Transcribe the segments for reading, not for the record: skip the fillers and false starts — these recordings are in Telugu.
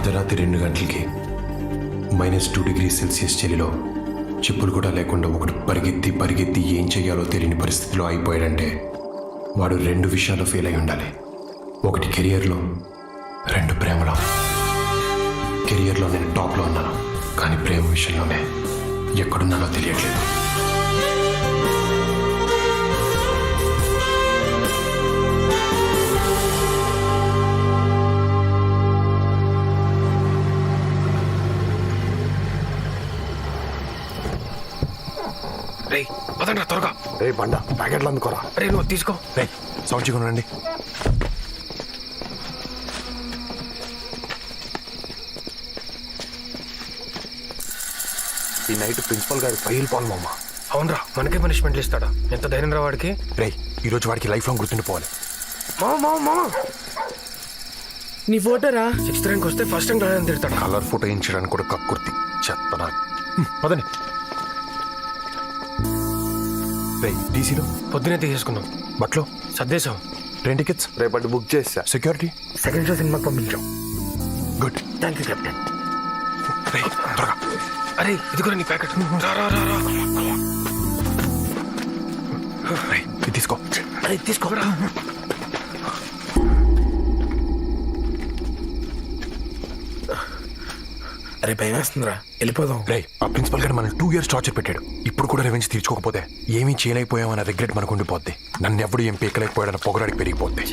అర్ధరాత్రి 2 గంటలకి -2°C చలిలో చెప్పులు కూడా లేకుండా ఒకడు పరిగెత్తి పరిగెత్తి ఏం చేయాలో తెలియని పరిస్థితిలో అయిపోయాడంటే వాడు 2 విషయాల్లో ఫెయిల్ అయి ఉండాలి. ఒకటి కెరియర్లో, 2 ప్రేమలో. కెరియర్లో నేను టాప్లో ఉన్నాను, కానీ ప్రేమ విషయంలోనే ఎక్కడున్నానో తెలియట్లేదు. పదండి త్వరగా. రే బండ, ప్యాకెట్లు అందుకోరా. రే నువ్వు తీసుకో. రే సౌండ్ చికెన్ రండి. ఈ నైట్ ప్రిన్సిపల్ గారి ఫైల్ పాల్ మామ. అవునరా, మనకే పనిష్మెంట్లు ఇస్తాడా? ఎంత ధైర్యం రా వాడికి. రే ఈరోజు వాడికి లైఫ్ లాంగ్ గుర్తుండిపోవాలి. మామ నీ ఫోటోరా 6th ర్యాంక్ వస్తే ఫస్ట్ ర్యాంక్ రాదని తిడతాడా? కలర్ ఫోటో ఇన్చడానికి కూడా కక్కుర్తి చెత్తనా. పదండి. రే టీసీలో పొద్దునే తీసేసుకున్నాం. బట్లో సర్దేశాం. ట్రైన్ టికెట్స్ రేపటి బుక్ చేసా. సెక్యూరిటీ సెకండ్ షో సినిమాకి పంపించాం. గుడ్. Thank you captain. రే త్వరగా. అరే ఇది కూడా నీ ప్యాకెట్. రా రా రా రా. రే ఇది తీసుకో. అరే తీసుకోరా. అరే భయం వేస్తుందిరా, వెళ్ళిపోదాం. రే ఆ ప్రిన్సిపల్ గారు మనం 2 years టార్చర్ పెట్టాడు. ఇప్పుడు కూడా రెవెన్యూ తీర్చుకోకపోతే ఏమీ చేయలేకపోయామన్న రిగ్రెట్ మనకు ఉండిపోద్ది. నన్ను ఎవడు ఏం పీకలేకపోయాడన్న పొగరాడికి పెరిగిపోద్ది.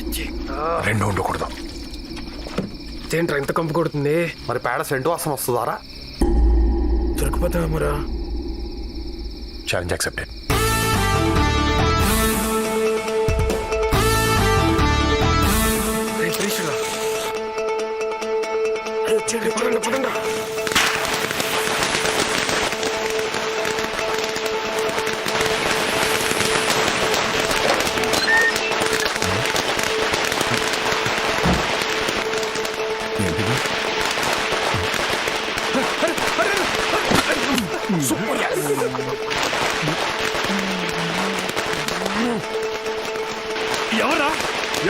2 ఉండకూడదు. ఏంట్రా ఇంత కంపు కొడుతుంది? మరి పేడ సెంటు వాసన వస్తుందారా? దొరికిపోతామరా. Challenge accepted. పదండి.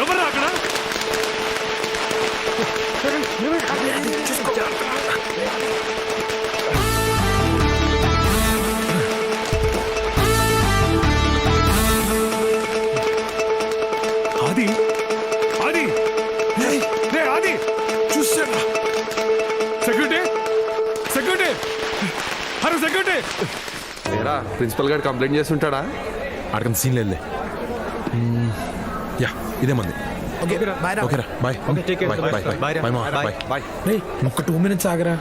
ఎవరా అక్కడ? ఆది ఆది రే ఆది చూసారా? Security security hello security. ఏరా ప్రిన్సిపల్ గారు కంప్లైంట్ చేస్తుంటాడా? అడగంత సీన్ లేదులే. యా ఇదే మంది. ఓకేరా బాయ్. ఒక్క 2 minutes ఆగరా.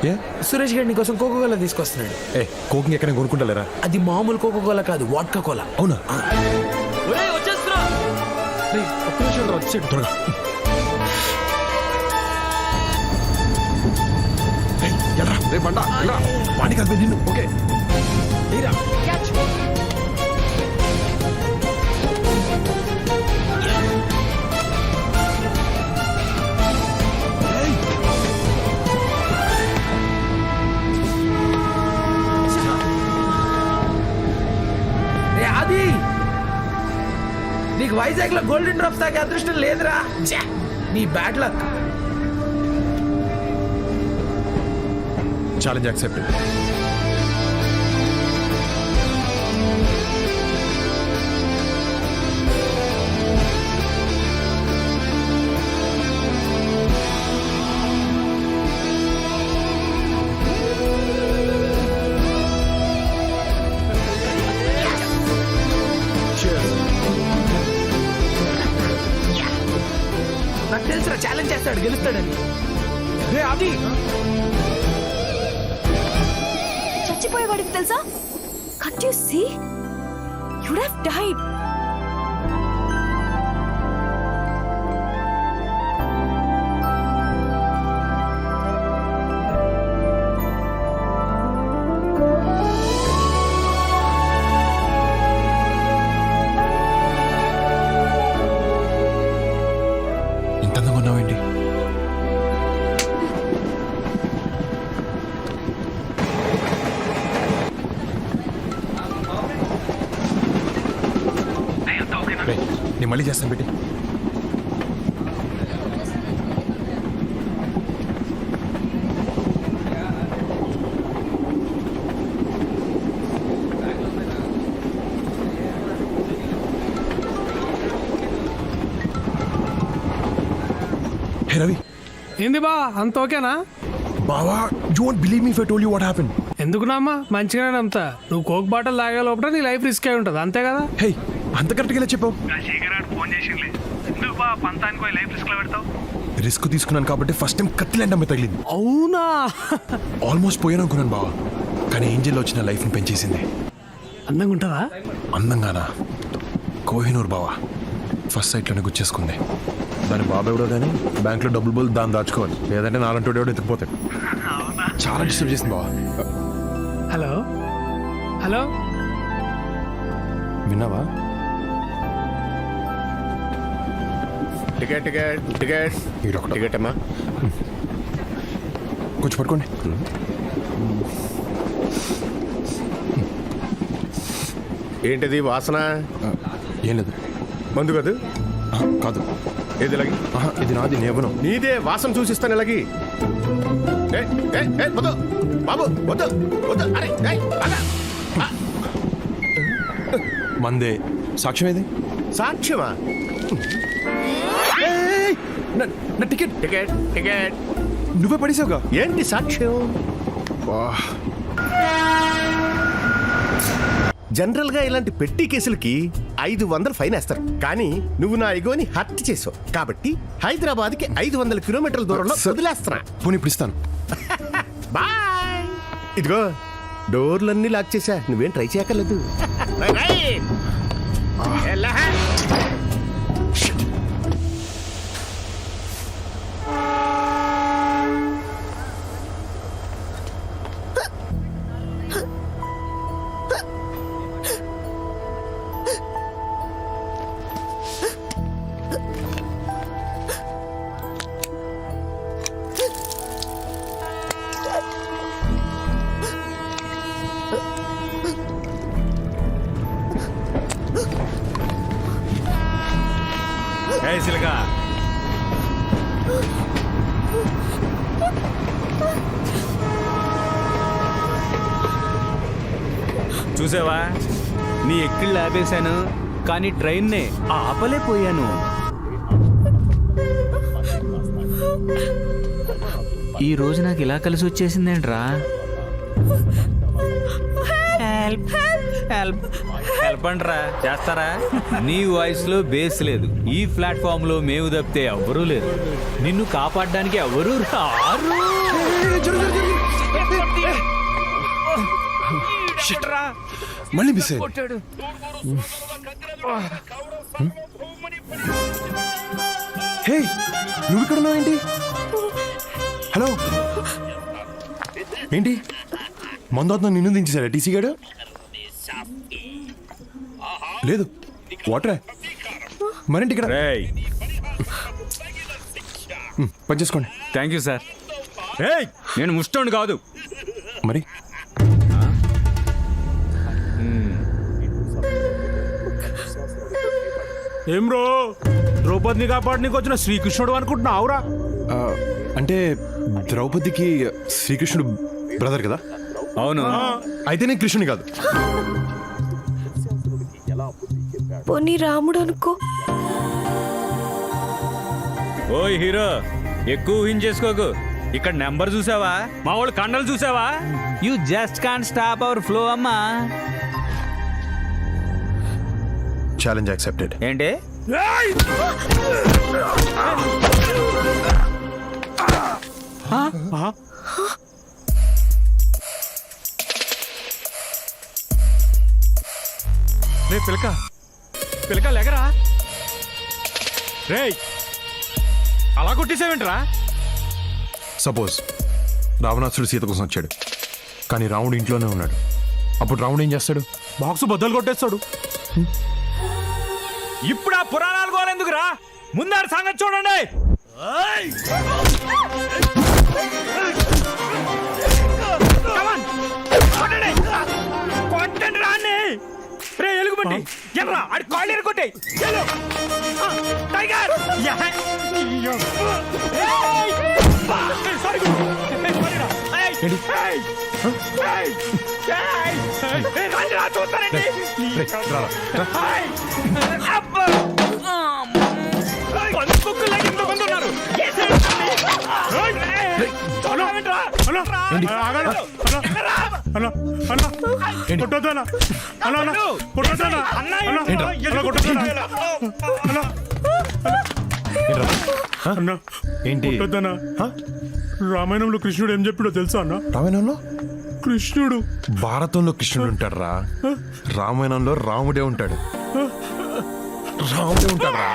ఏ సురేష్ గారు నీకోసం కోకోకోలా తీసుకొస్తున్నాడు. ఏ కోకింగ్ ఎక్కడ కొనుక్కుంటలేరా? అది మామూలు కోకోకోలా కాదు, వాడ్కా కోలా. అవునా? ఒక్క నిమిషం రా, వచ్చేయండి త్వరగా. రే బండ వాడికి అది నిన్ను. ఓకే అది నీకు వైజాగ్ లో గోల్డెన్ డ్రాప్స్ తాగే అదృష్టం లేదురా. నీ బ్యాడ్ లక్. Challenge accepted. నాకు తెలుసురా ఛాలెంజ్ చేస్తాడు, గెలుస్తాడని. రే అది చచ్చిపోయేవాడికి తెలుసా? Can't you see? You would have died. ఇంత అందంగా ఉన్నావేంటి? నేను మళ్ళీ చేస్తాను పెట్టి. హే రవి ఏంది బా అంత ఓకేనా? బావా you won't believe me if I told you what happen. ఎందుకునమ్మా మంచిగానే నమ్ముతా. నువ్వు కోక్ బాటిల్ తాగే లోపల నీ లైఫ్ రిస్క్ అయి ఉంటుంది అంతే కదా. హే అంత కరెక్ట్గా ఎలా చెప్పావు? రిస్క్ తీసుకున్నాను కాబట్టి ఫస్ట్ టైం కత్తిలాంటి అమ్మాయి తగిలింది. అవునా? ఆల్మోస్ట్ పోయాను అనుకున్నాను బావా, కానీ ఏంజల్ వచ్చిన లైఫ్ని పెంచేసింది. అందంగా ఉంటుందా? అందంగానా? కోహినూర్ బావా ఫస్ట్ సైట్లోనే గుచ్చేసుకుంది. దాని బాబు ఎవడో కానీ బ్యాంక్లో డబ్బులు బోల్ దాన్ని దాచుకోవాలి, లేదంటే నాలంటోడు ఎవడో ఎత్తుకుపోతాడు. చాలా డిస్టర్బ్ చేసింది బావా. హలో హలో విన్నావా? టికెట్ టికెట్ టికెట్ ఈడొకడు. టికెట్ అమ్మా. కొంచెం పట్టుకోండి. ఏంటిది వాసన? ఏం లేదు. మందు కాదు? కాదు. ఏది ఇలాగి? ఇది నాది, నేవను. నీదే వాసన చూసిస్తాను ఇలాగి. వద్దు బాబు, వద్దు వద్దు. అరే ఏయ్, ఆగా. మందే. సాక్ష్యం ఏది? సాక్ష్యమా? నా టికెట్ టికెట్ టికెట్ నువ్వే పడేసావుగా. ఏంటి సాక్ష్యం? జనరల్ గా ఇలాంటి పెట్టి కేసులకి 500 ఫైన్ వేస్తారు, కానీ నువ్వు నా ఇగోని హత్య చేసావు కాబట్టి హైదరాబాద్ కి 500 కిలోమీటర్ల దూరంలో వదిలేస్తున్నా. పోనీ ఇప్పుడు ఇస్తాను. బాయ్. ఇదిగో డోర్లన్నీ లాక్ చేశా, నువ్వేం ట్రై చేయక్కర్లేదు. సిలగా చూసావా, నీ ఎక్కిళ్ళు ఆపేశాను కానీ ట్రైన్నే ఆపలేకపోయాను. ఈ రోజు నాకు ఇలా కలిసి వచ్చేసిందేంట్రా? హెల్ప్ హెల్ప్ హెల్ప్ అంట్రా, చేస్తారా? నీ వాయిస్ లో బేస్ లేదు. ఈ ప్లాట్ఫామ్ లో మేము తప్పితే ఎవ్వరూ లేరు. నిన్ను కాపాడడానికి ఎవరూ రారు. మళ్ళీ మిస్ అయ్యింది. హే నువ్వు ఇక్కడ ఉన్నావు ఏంటి? హలో ఏంటి మందు నిన్ను దించేశాడా టీసీ గాడు? లేదు వాటరే. మరేంటి ఇక్కడ? పని చేసుకోండి. Thank you sir. నేను ముష్టోండి కాదు. మరి ఏం బ్రో, ద్రౌపదిని కాపాడనీకి వచ్చిన శ్రీకృష్ణుడు అనుకుంటున్నావురా? అంటే ద్రౌపదికి శ్రీకృష్ణుడు బ్రదర్ కదా? అవును. అయితే నేను కృష్ణుని కాదు. పోనీ రాముడు అనుకో. ఓయ్ హీరో, ఎక్కువ ఊహించేసుకోకు. ఇక్కడ నెంబర్ చూసావా? మా వాళ్ళు కండలు చూసావా? You just can't stop our flow అమ్మా. Challenge accepted. ఏంటి? రే పిలక పిలక లేకరా. రేయ్ అలా కొట్టేసావేంట్రా? సపోజ్ రావణాసుడు సీత కోసం వచ్చాడు, కానీ రాముడు ఇంట్లోనే ఉన్నాడు. అప్పుడు రాముడు ఏం చేస్తాడు? బాక్స్ బద్దలు కొట్టేస్తాడు. ఇప్పుడు ఆ పురాణాలు గోలెందుకురా? ముందాడు సంగతి చూడండి. కొట్టండి రాన్ని. రే ఎలుగుబంటి ఎల్రా, ఆడి కాళ్ళు ఎరుకొట్టే. టైగర్ చూస్తానండి. పంచుకులాగా ఎంతమంది ఉన్నారు? ఏంటి రామాయణంలో కృష్ణుడు ఏం చెప్పాడో తెలుసా అన్న? రామాయణంలో కృష్ణుడు భారతంలో కృష్ణుడు ఉంటాడు రా, రామాయణంలో రాముడే ఉంటాడు. రాముడే ఉంటాడు రా.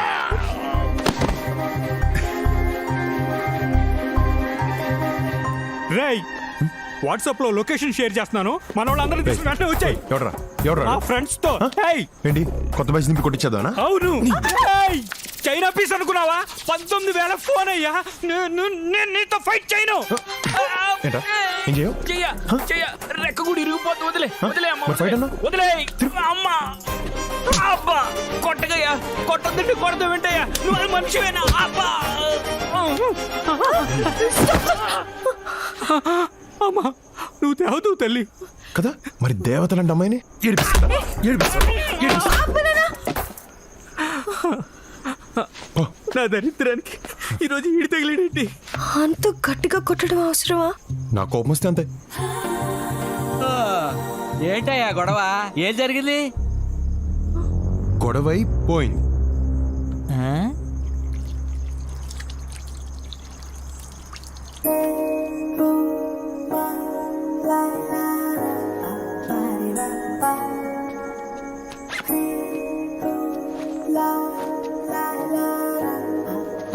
రేయ్ వాట్సాప్ లో లొకేషన్ షేర్ చేస్తున్నాను, మన వాళ్ళందరూ తీసుకుని వెంటనే వచ్చాయి ఎవడ్రా ఎవడ్రా మా ఫ్రెండ్స్ తో. ఏయ్, ఏంటి కొత్త బైక్ నింపి కొట్టించేదానా? అవును. ఏయ్, చైనా పీస్ అనుకున్నావా? 19,000 ఫోన్ అయ్యా. నేను నీతో ఫైట్ చేయను. ఏంటా ఏం చేయవు? రెక్క కూడా ఇరిగిపోతుంది. వదిలే వదిలే అమ్మ, మరి ఫైట్ అన్నా? వదిలే అమ్మ. అబ్బా కొట్టగయ్యా, కొట్టద్దంటే కొడతా వెంటయ్యా. నువ్వు మనిషివేనా? అబ్బా అమ్మా నువ్వు తేవదు తల్లి. కదా మరి దేవతలంటే అమ్మాయిని ఏడిపిస్తాడా? ఏడిపిస్తాడా? నా దరిద్రానికి ఈరోజు ఈడి తగిలేడేంటి? అంత గట్టిగా కొట్టడం అవసరమా? నా కోపం వస్తే అంతే. ఏంటయ్యా గొడవ? ఏం జరిగింది? గొడవై పోయింది.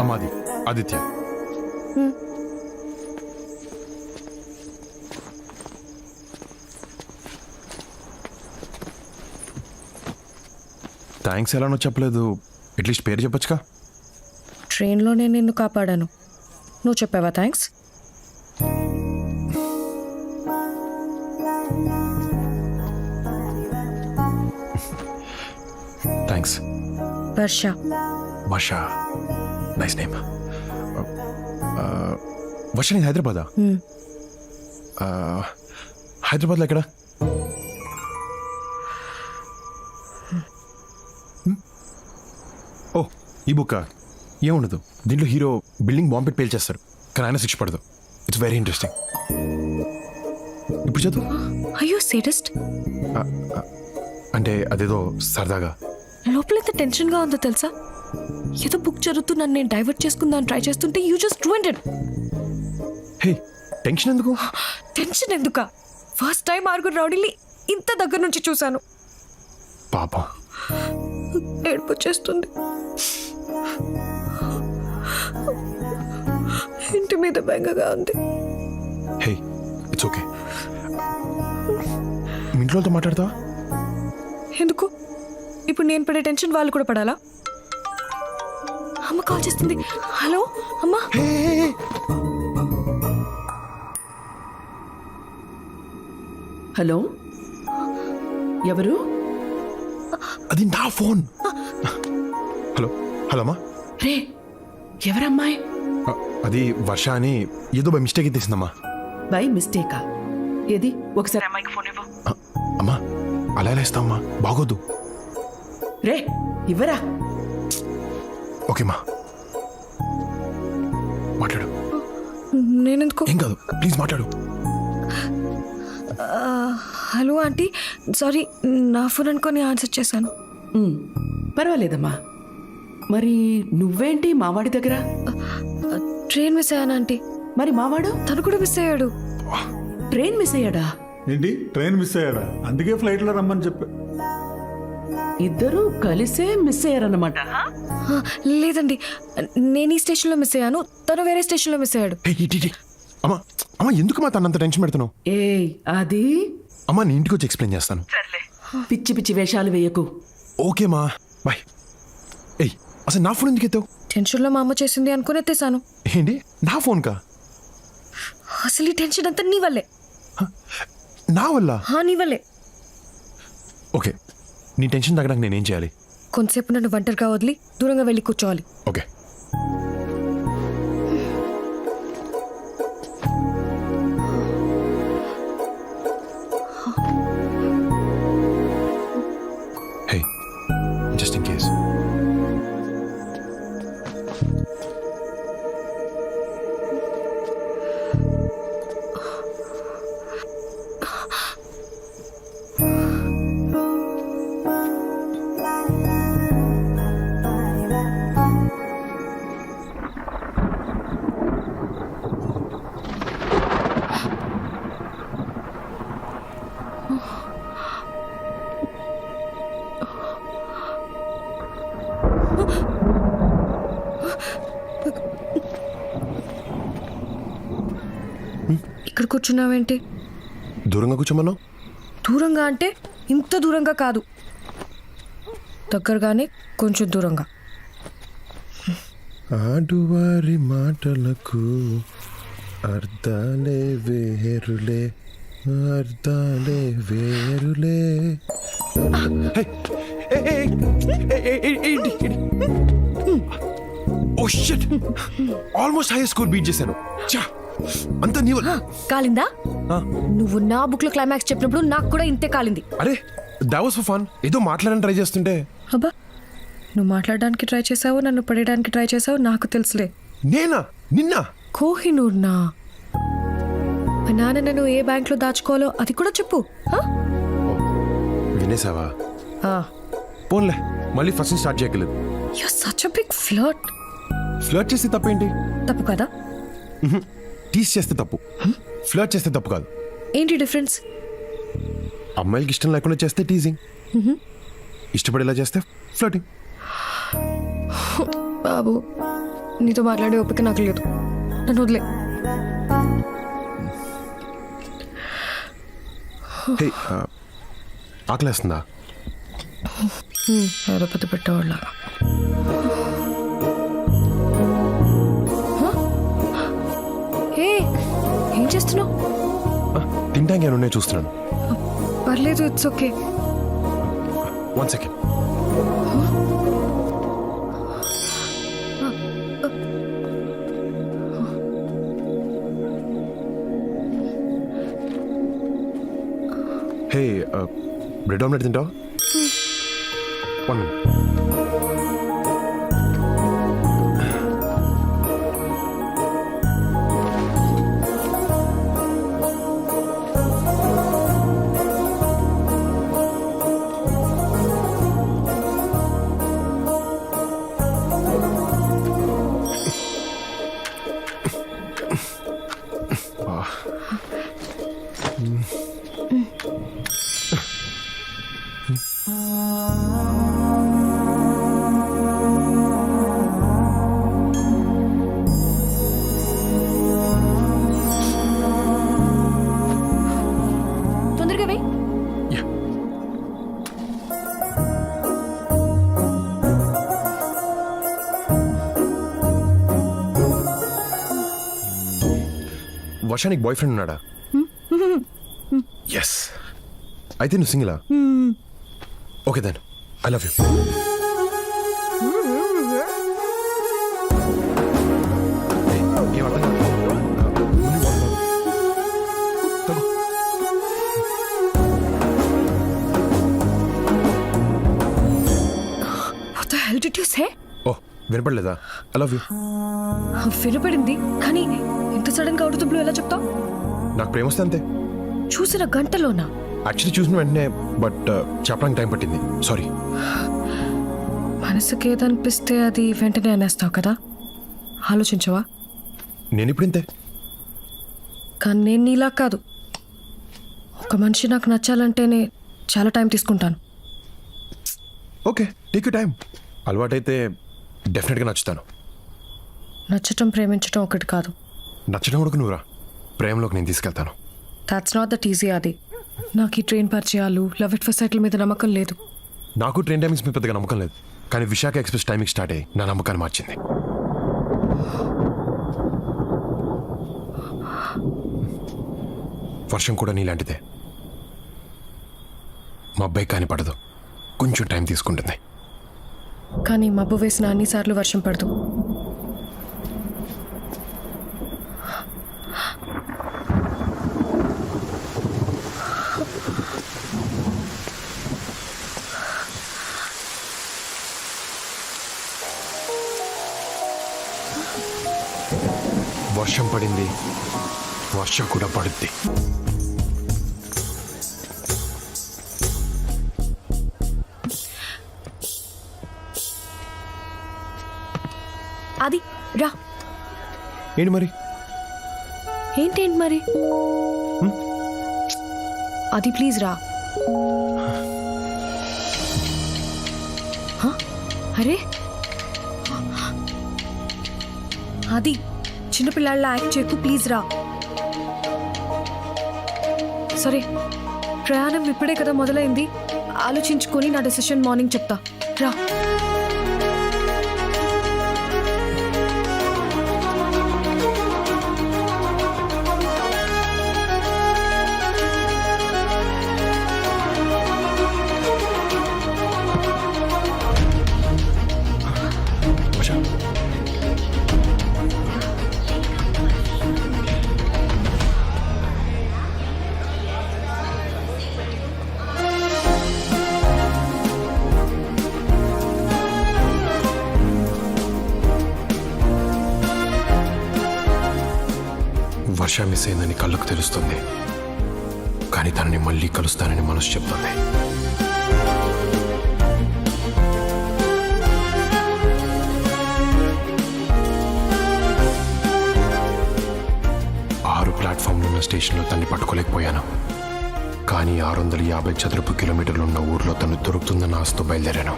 అమ్మాది ఆదిత్య. థ్యాంక్స్ ఎలానో చెప్పలేదు, అట్లీస్ట్ పేరు చెప్పొచ్చుగా. ట్రైన్లో నేను నిన్ను కాపాడాను, నువ్వు చెప్పావా థ్యాంక్స్? థ్యాంక్స్. వర్ష. వర్ష, నైస్ నేమ్. వర్ష నేను హైదరాబాదా? హైదరాబాద్లో ఎక్కడ? ఓ ఈ బుక్ ఏముండదు, దీంట్లో హీరో బిల్డింగ్ బాంబ్ పెట్టి పేల్చేస్తాడు, కానీ ఆయన శిక్ష పడదు. It's very interesting. ఇప్పుడు చదువు. అయ్యో సేడస్ట్. అంటే అదేదో సరదాగా. లోపల ఎంత టెన్షన్గా ఉందో తెలుసా? ఏదో బుక్ చదువుతూ నన్ను నేను డైవర్ట్ చేసుకుందాం ట్రై చేస్తుంటే you just ruined it. Hey tension ఎందుకు? టెన్షన్ ఎందుకా? ఫస్ట్ టైం ఆరుగురు రౌడీని ఇంత దగ్గర నుంచి చూశాను. పాపం. ఏడుపు వచ్చేస్తుంది. ఇంటి మీద బెంగగా ఉంది. Hey it's okay. మీ ఇంట్లోతో మాట్లాడతావా? ఎందుకు? ఇప్పుడు నేను పడే టెన్షన్ వాళ్ళు కూడా పడాలా? అమ్మ కాల్ చేస్తుంది. హలో అమ్మా. హలో, ఎవరు? అది నా ఫోన్. హలో హలో అమ్మా. రే, ఎవరమ్మాయి? అది వర్ష అని ఏదో బై మిస్టేక్ తీసిందమ్మా. బై మిస్టేకా? ఏది ఒకసారి అమ్మాయికి ఫోన్ ఇవ్వు. అమ్మా అలా ఎలా ఇస్తావమ్మా, బాగోదు. రే ఇవ్వరా. ఓకేమ్మా మాట్లాడు. నేనెందుకు? ఏం కాదు ప్లీజ్ మాట్లాడు. హలో ఆంటీ, సారీ నా ఫోన్ అనుకొని ఆన్సర్ చేశాను. పర్వాలేదమ్మా. మరి నువ్వేంటి మావాడి దగ్గర? ట్రైన్ మిస్ అయ్యాను ఆంటీ. మరి మావాడు? తను కూడా మిస్ అయ్యాడు. ట్రైన్ మిస్ అయ్యాడా? ఏంటి ట్రైన్ మిస్ అయ్యాడా? అందుకే ఫ్లైట్ లో రమ్మని చెప్పా. ఇద్దరు కలిసే మిస్ అయ్యారన్నమాట. లేదండి, నేను ఈ స్టేషన్లో మిస్ అయ్యాను, తను వేరే స్టేషన్లో మిస్ అయ్యాడు. అమ్మా అమ్మా ఎందుకు మా తనంత టెన్షన్ పెడుతున్నావు? ఏయ్ అది అమ్మా నీ ఇంటికి వచ్చి ఎక్స్ప్లెయిన్ చేస్తాను. పిచ్చి పిచ్చి వేషాలు వేయకు. ఓకేమా బాయ్. ఏయ్ అసలు నా ఫోన్ ఎందుకు ఎత్తావు? టెన్షన్లో మా అమ్మ చేసింది అనుకుని ఎత్తేసాను. ఏంటి నా ఫోన్ కా? అసలు ఈ టెన్షన్ అంతా నీ వల్లే. నా వల్ల? నీ వల్లే. ఓకే నీ టెన్షన్ తగ్గడానికి నేనేం చేయాలి? కొంతసేపు నన్ను ఒంటరిగా వదిలి దూరంగా వెళ్ళి కూర్చోవాలి. Okay hey just in case. ఇక్కడ కూర్చున్నావేంటి? దూరంగా కూర్చోమన్నావు. దూరంగా అంటే ఇంత దూరంగా కాదు, దగ్గరగానే కొంచెం దూరంగా. ఆడువారి మాటలకు అర్థాలే వేరులే, అర్థాలే వేరులే. Oh shit, almost high score beat చేశాను. ఛా, అంత నీ వల్ల. కాలిందా? నువ్వు నా బుక్ లో క్లైమాక్స్ చెప్పినప్పుడు నాకు కూడా ఇంతే కాలింది. అరే దట్ వాస్ ఫర్ ఫన్. ఏదో మాట్లాడని ట్రై చేస్తుంటే. అబ్బా, నువ్వు మాట్లాడడానికి ట్రై చేసావు, నన్ను పడేయడానికి ట్రై చేసావు, నాకు తెలుసులే. నేనా? నిన్న కోహినూర్నా? మా నాన్న నన్ను ఏ బ్యాంక్ లో దాచుకోవాలో అది కూడా చెప్పు. వినేసావా? పోన్లే, మళ్ళీ ఫస్ట్ స్టార్ట్ చేయగలేదు. You're such a big flirt. Flirt చేస్తే తప్పేంటి? తప్పు కదా? టీస్ చేస్తే తప్పు, ఫ్లర్ట్ చేస్తే తప్పు కాదు. ఏంటి డిఫరెన్స్? అమ్మాయిలకి ఇష్టం లేకుండా చేస్తే టీజింగ్, ఇష్టపడేలా చేస్తే ఫ్లర్టింగ్. బాబు, నీతో మాట్లాడే ఓపిక నాకు లేదు, నన్ను వదిలే. హే, ఆకలేస్తుందా? ఏదో పెద్ద పెట్టేవాళ్ళ. ఏం చేస్తున్నావు? తింటానికి ఏమైనా ఉన్నాయో చూస్తున్నాను. పర్లేదు, it's okay. 1 second. Hey, bread omelette తింటావా? 1 minute. తొందరగా వెయ్యి. వర్షానికి బాయ్ ఫ్రెండ్ ఉన్నాడా? ఎస్. అయితే నువ్వు సింగిలా? Okay then, I love you. What the hell did you say? ఓ, వినపడలేదా? I love you. వినపడింది, కానీ ఇంత సడన్ గా అవుట్ ఆఫ్ ద బ్లూ ఎలా చెప్తావు? నాకు ప్రేమ వస్తే అంతే. చూసిన గంటలోనా? యాక్చువల్లీ చూసిన వెంటనే, బట్ చెప్పడానికి టైం పట్టింది. సారీ. మనసుకి ఏదనిపిస్తే అది వెంటనే అనేస్తావు కదా, ఆలోచించవా? నేను ఇప్పుడు ఇంతే. కానీ నేను నీలా కాదు. ఒక మనిషి నాకు నచ్చాలంటేనే చాలా టైం తీసుకుంటాను. Okay, take you time. అలవాటైతే డెఫినెట్గా నచ్చుతాను. నచ్చటం ప్రేమించటం ఒకటి కాదు. నచ్చడం కూడా నువ్వురా, ప్రేమలోకి నేను తీసుకెళ్తాను. That's not that easy. అది నాకు ఈ ట్రైన్ పరిచయాలు, లవ్ ఎట్ ఫస్ట్ సైట్ మీద నమ్మకం లేదు. నాకు ట్రైన్ టైమింగ్స్ మీద పెద్దగా నమ్మకం లేదు, కానీ విశాఖ ఎక్స్ప్రెస్ టైమింగ్ స్టార్ట్ అయ్యి నా నమ్మకాన్ని మార్చింది. వర్షం కూడా నీలాంటిదే. మా అబ్బాయి కాని పడదు, కొంచెం టైం తీసుకుంటుంది. కానీ మబ్బు వేసిన అన్నిసార్లు వర్షం పడదు. వర్షం పడింది, వర్షం కూడా పడుద్ది. అది రా. ఏంటి మరి? ఏంటేంటి మరి? అది ప్లీజ్ రా. అరే, అది చిన్నపిల్లాళ్ళ యాక్ట్ చేయకు, ప్లీజ్ రా. సరే ప్రయాణం ఇప్పుడే కదా మొదలైంది, ఆలోచించుకొని నా డెసిషన్ మార్నింగ్ చెప్తా. రా. వర్ష వర్ష మిస్ అయిందని కళ్ళకు తెలుస్తుంది, కానీ తనని మళ్ళీ కలుస్తానని మనసు చెప్తుంది. ప్లాట్ఫామ్లో ఉన్న స్టేషన్లో తన్ని పట్టుకోలేకపోయాను, కానీ 650 చదరపు కిలోమీటర్లు ఉన్న ఊర్లో తను దొరుకుతుందన్న ఆశతో బయలుదేరాను.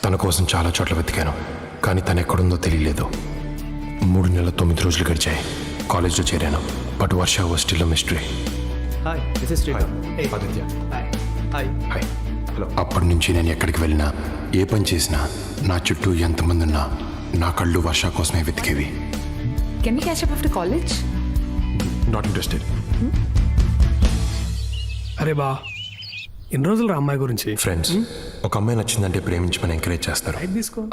తన కోసం చాలా చోట్ల వెతికాను, కానీ తను ఎక్కడుందో తెలియలేదు. 3 నెలల 9 రోజులు గడిచాయి. కాలేజ్లో చేరాను, but Varsha was still mystery. Hi. అప్పటి నుంచి నేను ఎక్కడికి వెళ్ళినా, ఏ పని చేసినా, నా చుట్టూ ఎంతమంది ఉన్నా నా కళ్ళు వర్ష కోసమే వెతికేవి. Can we catch up after college? Not interested. అరే బా, ఎన్ని రోజులు రా అమ్మాయి గురించి? ఫ్రెండ్స్, ఒక అమ్మాయి నచ్చిందంటే ప్రేమించమని ఎంకరేజ్ చేస్తారు,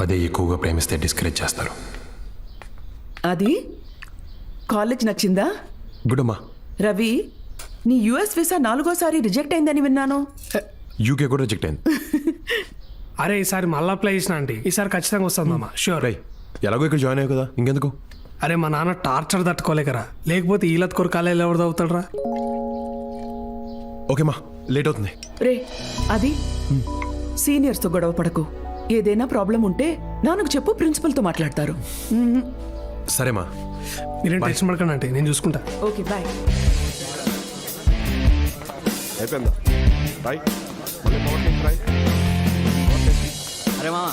అదే ఎక్కువగా ప్రేమిస్తే డిస్కరేజ్ చేస్తారు. అది కాలేజ్ నచ్చిందా? గుడ్ అమ్మా. రవి, నీ యుఎస్ వీసా 4గోసారి రిజెక్ట్ అయిందని విన్నాను. యూకే కూడా రిజెక్ట్ అయింది. అరే ఈసారి మళ్ళీ అప్లై చేసిన ఆంటీ, ఈసారి ఖచ్చితంగా వస్తుంది మామ, షూర్. రై, ఎలాగో ఇక్కడ జాయిన్ అయ్యావు కదా, ఇంకెందుకు? అరే మా నాన్న టార్చర్ తట్టుకోలేకరా, లేకపోతే ఈలత్ కొరకు కాలేజీలో ఎవరు చదువుతాడరా? ఓకేమా, లేట్ అవుతుంది. రే, అది సీనియర్స్తో గొడవ పడకు. ఏదైనా ప్రాబ్లం ఉంటే నాన్నకు చెప్పు, ప్రిన్సిపల్తో మాట్లాడతారు. సరేమా, మీరేం టెన్షన్ పడకండి ఆంటీ, నేను చూసుకుంటా. Okay, bye. అయిపోయిందా? బాయ్. అరే మామ,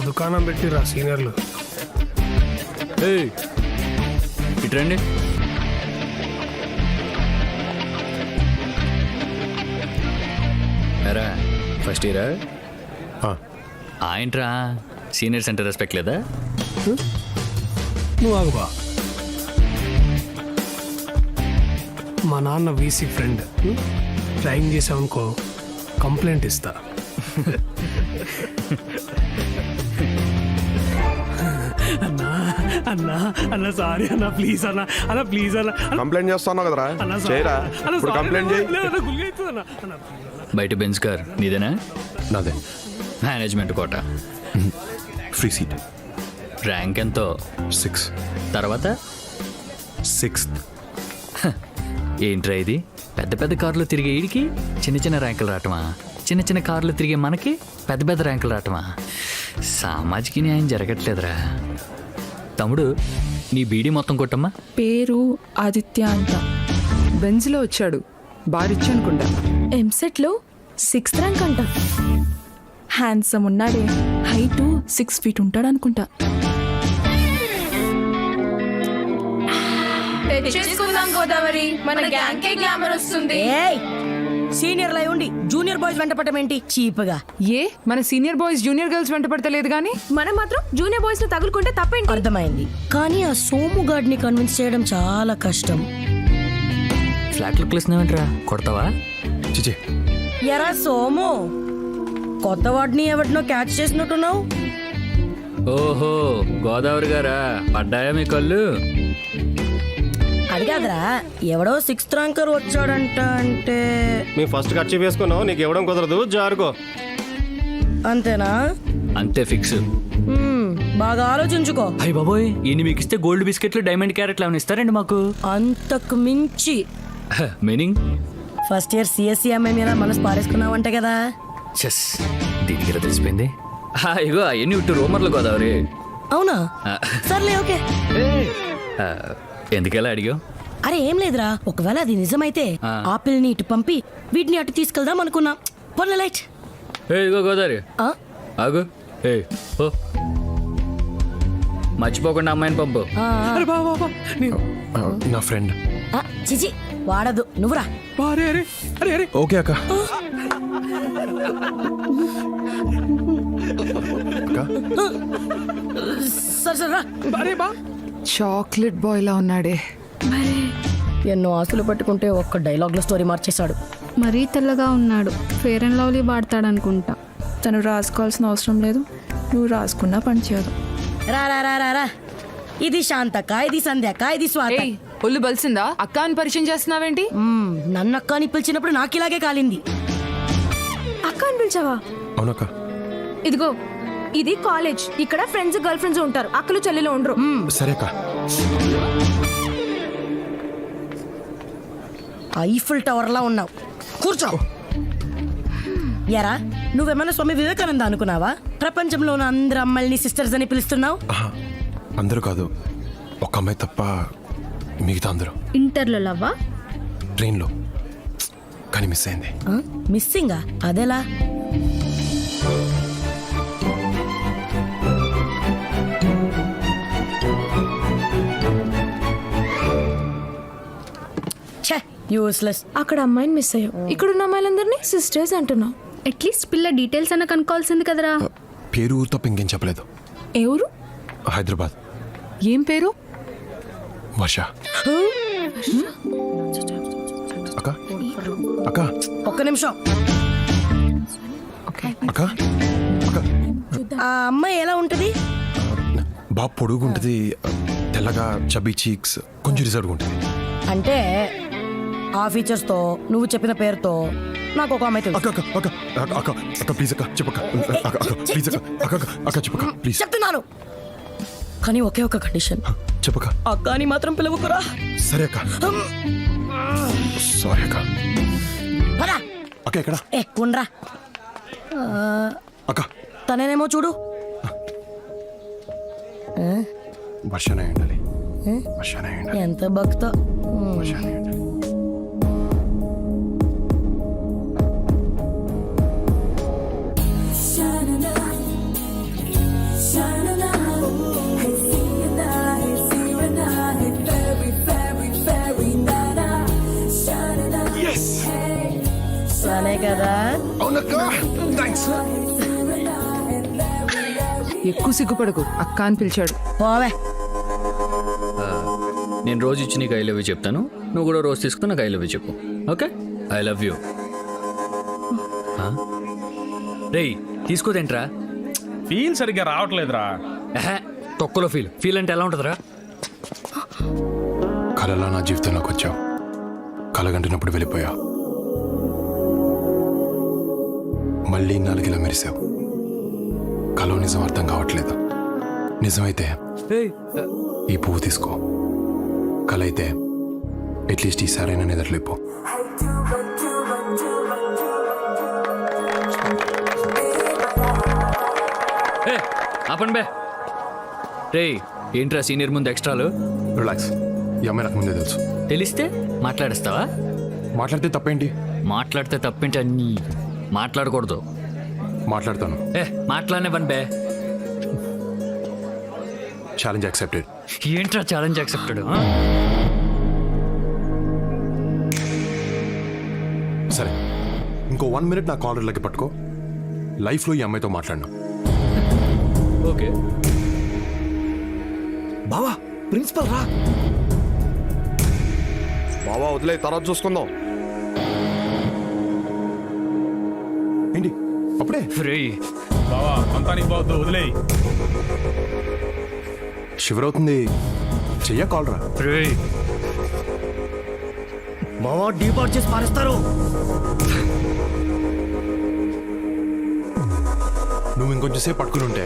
దుకాణం పెట్టిరా సీనియర్లు. ఇట్రండి. ఎరా ఫస్ట్ ఇయరా? ఏంట్రా సీనియర్స్ అంటే రెస్పెక్ట్ లేదా? నువ్వు ఆగుబా. మా నాన్న వీసీ ఫ్రెండ్, డ్రైవింగ్ చేసావనుకో కంప్లైంట్ ఇస్తా. అన్నా అన్నా అన్న సారీ అన్న, ప్లీజ్ అన్న, అన్న ప్లీజ్ అన్న. కంప్లైంట్ చేస్తాను కదరా, అన్న చేయరా? అన్న ఇప్పుడు కంప్లైంట్ చేయి. గుల్లి అవుతుంది అన్న. అన్న బయట బెంచ్ కార్ నీదేనా? నాదే. Management quota, free seat. Rank ఎంతో? 6. తర్వాత 6th. ఏంట్రా ఇది? పెద్ద పెద్ద కార్లు తిరిగే ఈడికి చిన్న చిన్న ర్యాంకులు రావటమా? చిన్న చిన్న కార్లు తిరిగే మనకి పెద్ద పెద్ద ర్యాంకులు రావటమా? సామాజిక న్యాయం జరగట్లేదురా. తమ్ముడు, నీ బీడీ మొత్తం కొట్టమ్మా. పేరు ఆదిత్య అంట, బెంజ్లో వచ్చాడు, బారిచ్చు అనుకుంటా. ఎంసెట్లో 6th ర్యాంక్ అంట. హ్యాండ్సమ్ ఉన్నాడే, హైటు 6 feet ఉంటాడు అనుకుంటా. తెచ్చేసుకుందాం గోదావరి, మన గ్యాంగ్ కే గ్లామర్ వస్తుంది. సీనియర్ లై ఉండి జూనియర్ బాయ్స్ వెంట పట్టం ఏంటి చీప్గా? ఏ మన సీనియర్ బాయ్స్ జూనియర్ గర్ల్స్ వెంట పడతలేదు కానీ మనం మాత్రం జూనియర్ బాయ్స్ ని తగులుకుంటే తప్పేంటి? అర్థమైంది, కానీ ఆ సోము గాడిని కన్విన్స్ చేయడం చాలా కష్టం. ఫ్లాట్లు కలిసినావేంట్రా, కొడతావా? చిచి, ఎరా సోము, కొత్త వాడిని ఎవరినో క్యాచ్ చేసినట్టున్నావు. ఓహో, గోదావరి గారా, పడ్డాయా మీ కళ్ళు? అది కాదురా, ఎవడో 6th ర్యాంకర్ వచ్చాడంట. అంటే మీ ఫస్ట్ ఖర్చు వేసుకున్నావు, నీకు ఇవ్వడం కుదరదు, జారుకో. అంతేనా? అంతే ఫిక్స్. బాగా ఆలోచించుకో. అయ్య బాబోయ్, ఈయన మీకు ఇస్తే గోల్డ్ బిస్కెట్లు డైమండ్ క్యారెట్లు ఏమైనా ఇస్తారండి మాకు? అంతకు మించి. మీనింగ్? ఫస్ట్ ఇయర్ సిఎస్సి అమ్మాయి మీద మనసు పారేసుకున్నావంట కదా. చెస్, దీనికి ఇలా తెలిసిపోయింది. ఇగో అవన్నీ ఇటు రూమర్లు గోదావరి. అవునా? సర్లే, ఓకే. ఎందుకలా అడిగావు? అరే ఏం లేదురా, ఒకవేళ అది నిజమైతే ఆపిల్ని ఇటు పంపి వీటిని అటు తీసుకెళ్దాం అనుకున్నా. పొన్న లైట్. ఇగో గోదావరి ఆగు. ఓ మర్చిపోకుండా అమ్మాయిని పంపు. నా ఫ్రెండ్. చిచి వాడదు, నువ్వురా. ఓకే అక్క. సరే సరే రా. చాక్లెట్ బాయ్ లా ఉన్నాడే. ఎన్నో ఆస్తులు పట్టుకుంటే ఒక్క డైలాగ్లో స్టోరీ మార్చేశాడు. మరీ తెల్లగా ఉన్నాడు. ఫేర్ అండ్ లవ్లీ వాడతాడనుకుంటా. తను రాసుకోవాల్సిన అవసరం లేదు, నువ్వు రాసుకున్నా పని చేయదు. రా రా రా రా రా. ఇది శాంతక్క, ఇది సంధ్యక్క, ఇది స్వాత. ఏయ్, ఒళ్ళు బలిసిందా? అక్క అని పరిచయం చేస్తున్నావేంటి? నన్ను అక్క అని పిలిచినప్పుడు నాకు ఇలాగే కాలింది. అక్క అని పిలిచావా? అవునక్క. ఇదిగో ఇది కాలేజ్, ఇక్కడ ఫ్రెండ్స్ గర్ల్ ఫ్రెండ్స్ ఉంటారు, అక్కలు చెల్లెలు ఉండరు. సరే అక్క. ఐఫిల్ టవర్ లా ఉన్నావు, కూర్చో. యారా, నువ్వేమన్నా స్వామి వివేకానంద అనుకున్నావా? ప్రపంచంలో ఉన్న అందరు అమ్మాయిని సిస్టర్స్ అని పిలుస్తున్నావు. అందరూ కాదు, ఒక అమ్మాయి తప్ప మిగతా అందరూ. ఇంటర్లో లవ్వా? ట్రైన్లో, కానీ మిస్ అయింది. మిస్సింగా? అదెలా? యూస్లెస్. అక్కడ అమ్మాయిని మిస్ అయ్యావు, ఇక్కడున్న అమ్మాయిలందరినీ సిస్టర్స్ అంటున్నావు. అట్లీస్ట్ పిల్ల డీటెయిల్స్ అన్న కనుక్కోవాల్సింది కదరా. పేరు ఊరు తప్ప ఇంకేం చెప్పలేదు. ఏ ఊరు? హైదరాబాద్. ఏం పేరు? వర్ష. అక్క అక్క ఒక్క నిమిషం. అక్క అక్క ఆ అమ్మాయి ఎలా ఉంటది? బాగా పొడుగుంటది, తెల్లగా, చబీ చీక్స్, కొంచెం రిజర్వ్ ఉంటుంది. అంటే ఆ ఫీచర్స్ తో నువ్వు చెప్పిన పేరుతో నాకు ఒక అమ్మాయి తెలుసు. అక్క అక్క అక్క అక్క అక్క ప్లీజ్ అక్క చెప్పక్క. అక్క అక్క ప్లీజ్ అక్క అక్క అక్క చెప్పక్క ప్లీజ్. చెప్తున్నాను, కానీ ఒకే ఒక కండిషన్. చెప్పక్క. అక్క అని మాత్రం పిలవకురా. సరే అక్క. సారీ అక్క. అక్క ఎక్కడ? ఎక్కుండ్రా. అక్క తనేనేమో చూడు. వర్షనే ఉండాలి. వర్షనే ఉండాలి. ఎంత భక్త. వర్షనే ఉండాలి. సరే కదా. ఎక్కువ సిగ్గుపడకు, అక్క అని పిలిచాడు. పోవే. నేను రోజు ఇచ్చి నీకు ఐ లవ్ యూ చెప్తాను, నువ్వు కూడా రోజు తీసుకుని నాకు ఐ లవ్ యూ చెప్పు. ఓకే? I love you. రేయ్ తీసుకోదేంట్రా? ఫీల్ సరిగ్గా రావట్లేదురా. తొక్కలో ఫీల్ అంటే ఎలా ఉంటుందిరా? కలలా నా జీవితంలోకి వచ్చావు, కలగంటున్నప్పుడు వెళ్ళిపోయావు, మళ్ళీ నాలుగిలా మెరిసావు. కలో నిజం అర్థం కావట్లేదు. నిజమైతే ఈ పువ్వు తీసుకో, కల అయితే అట్లీస్ట్ ఈసారైనా నిద్రలేపో. ఆపండి బే. రేయ్ ఏంట్రా సీనియర్ ముందు ఎక్స్ట్రాలు? రిలాక్స్, ఈ అమ్మాయి నాకు ముందే తెలుసు. తెలిస్తే మాట్లాడేస్తావా? మాట్లాడితే తప్పేంటి? మాట్లాడితే తప్పేంటి? అన్నీ మాట్లాడకూడదు. మాట్లాడతాను. మాట్లాడనే పని బే. Challenge accepted. ఏంట్రా ఛాలెంజ్ యాక్సెప్టెడ్? సరే, ఇంకో 1 minute నా కాలర్లకి పట్టుకో. లైఫ్లో ఈ అమ్మాయితో మాట్లాడినా. ఓకే బావా, ప్రిన్సిపల్ రా. బావా వదిలే, తర్వాత చూసుకుందాం. ఏంటి అప్పుడే? రేయ్ బావా అంతా నీకు బావద్దు, వదిలేయ్. షివర్ అవుతుంది, చెయ్య కాల్ రా. రేయ్ బావా డీపార్ట్ చేసి పారేస్తారు. నువ్వు ఇంకొంచెం సేపు పట్టుకుని ఉంటే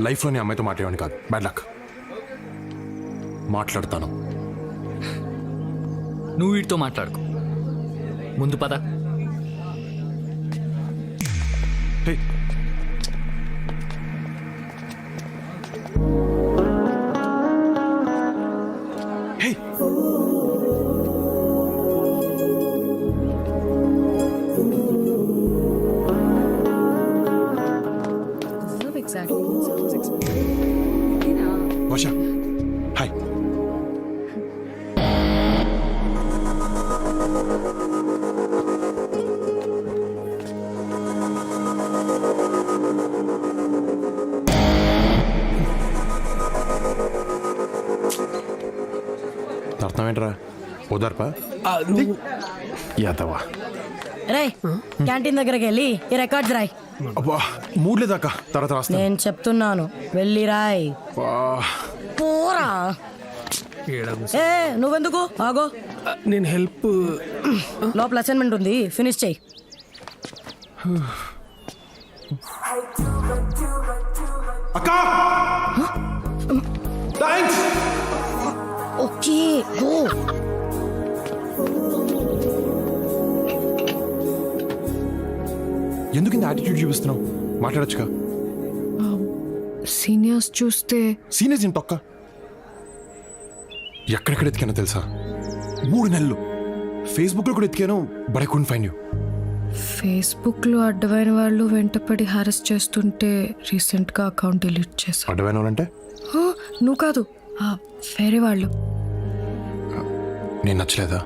లైఫ్లో నీ అమ్మాయితో మాట్లాడేవాడిని కాదు. Bad luck. మాట్లాడతాను. నువ్వు వీటితో మాట్లాడుకో, ముందు పద. హే వర్ష హాయ్. అర్థం ఏంట్రా ఓదార్పా యాదవా. రే క్యాంటీన్ దగ్గరికి వెళ్ళి ఈ రికార్డ్స్ రాయ్. అబ్బా మూడ్ లేదాక తర్వాత రాస్తా. నేను చెప్తున్నాను వెళ్ళి రాయ్. పోరా. ఏ నువ్వెందుకు ఆగో, నేను హెల్ప్. లోపల అసైన్మెంట్ ఉంది, ఫినిష్ చెయ్యి. అక్క థాంక్స్. Okay go. ఎందుకు ఇంత యాటిట్యూడ్ చూపిస్తున్నావు? మాట్లాడొచ్చుగా. సీనియర్స్ చూస్తే సీనియర్స్ ఏంటి తొక్క? ఎక్కడెక్కడ ఎతికానో తెలుసా? 3 నెలలు ఫేస్బుక్లో కూడా ఎతికాను, but I couldn't find you. ఫేస్బుక్లో అడ్డమైన వాళ్ళు వెంటపడి హారెస్ చేస్తుంటే రీసెంట్గా అకౌంట్ డిలీట్ చేశాను. అడ్డమైన వాళ్ళంటే నువ్వు కాదు, వేరే వాళ్ళు. నేను నచ్చలేదా?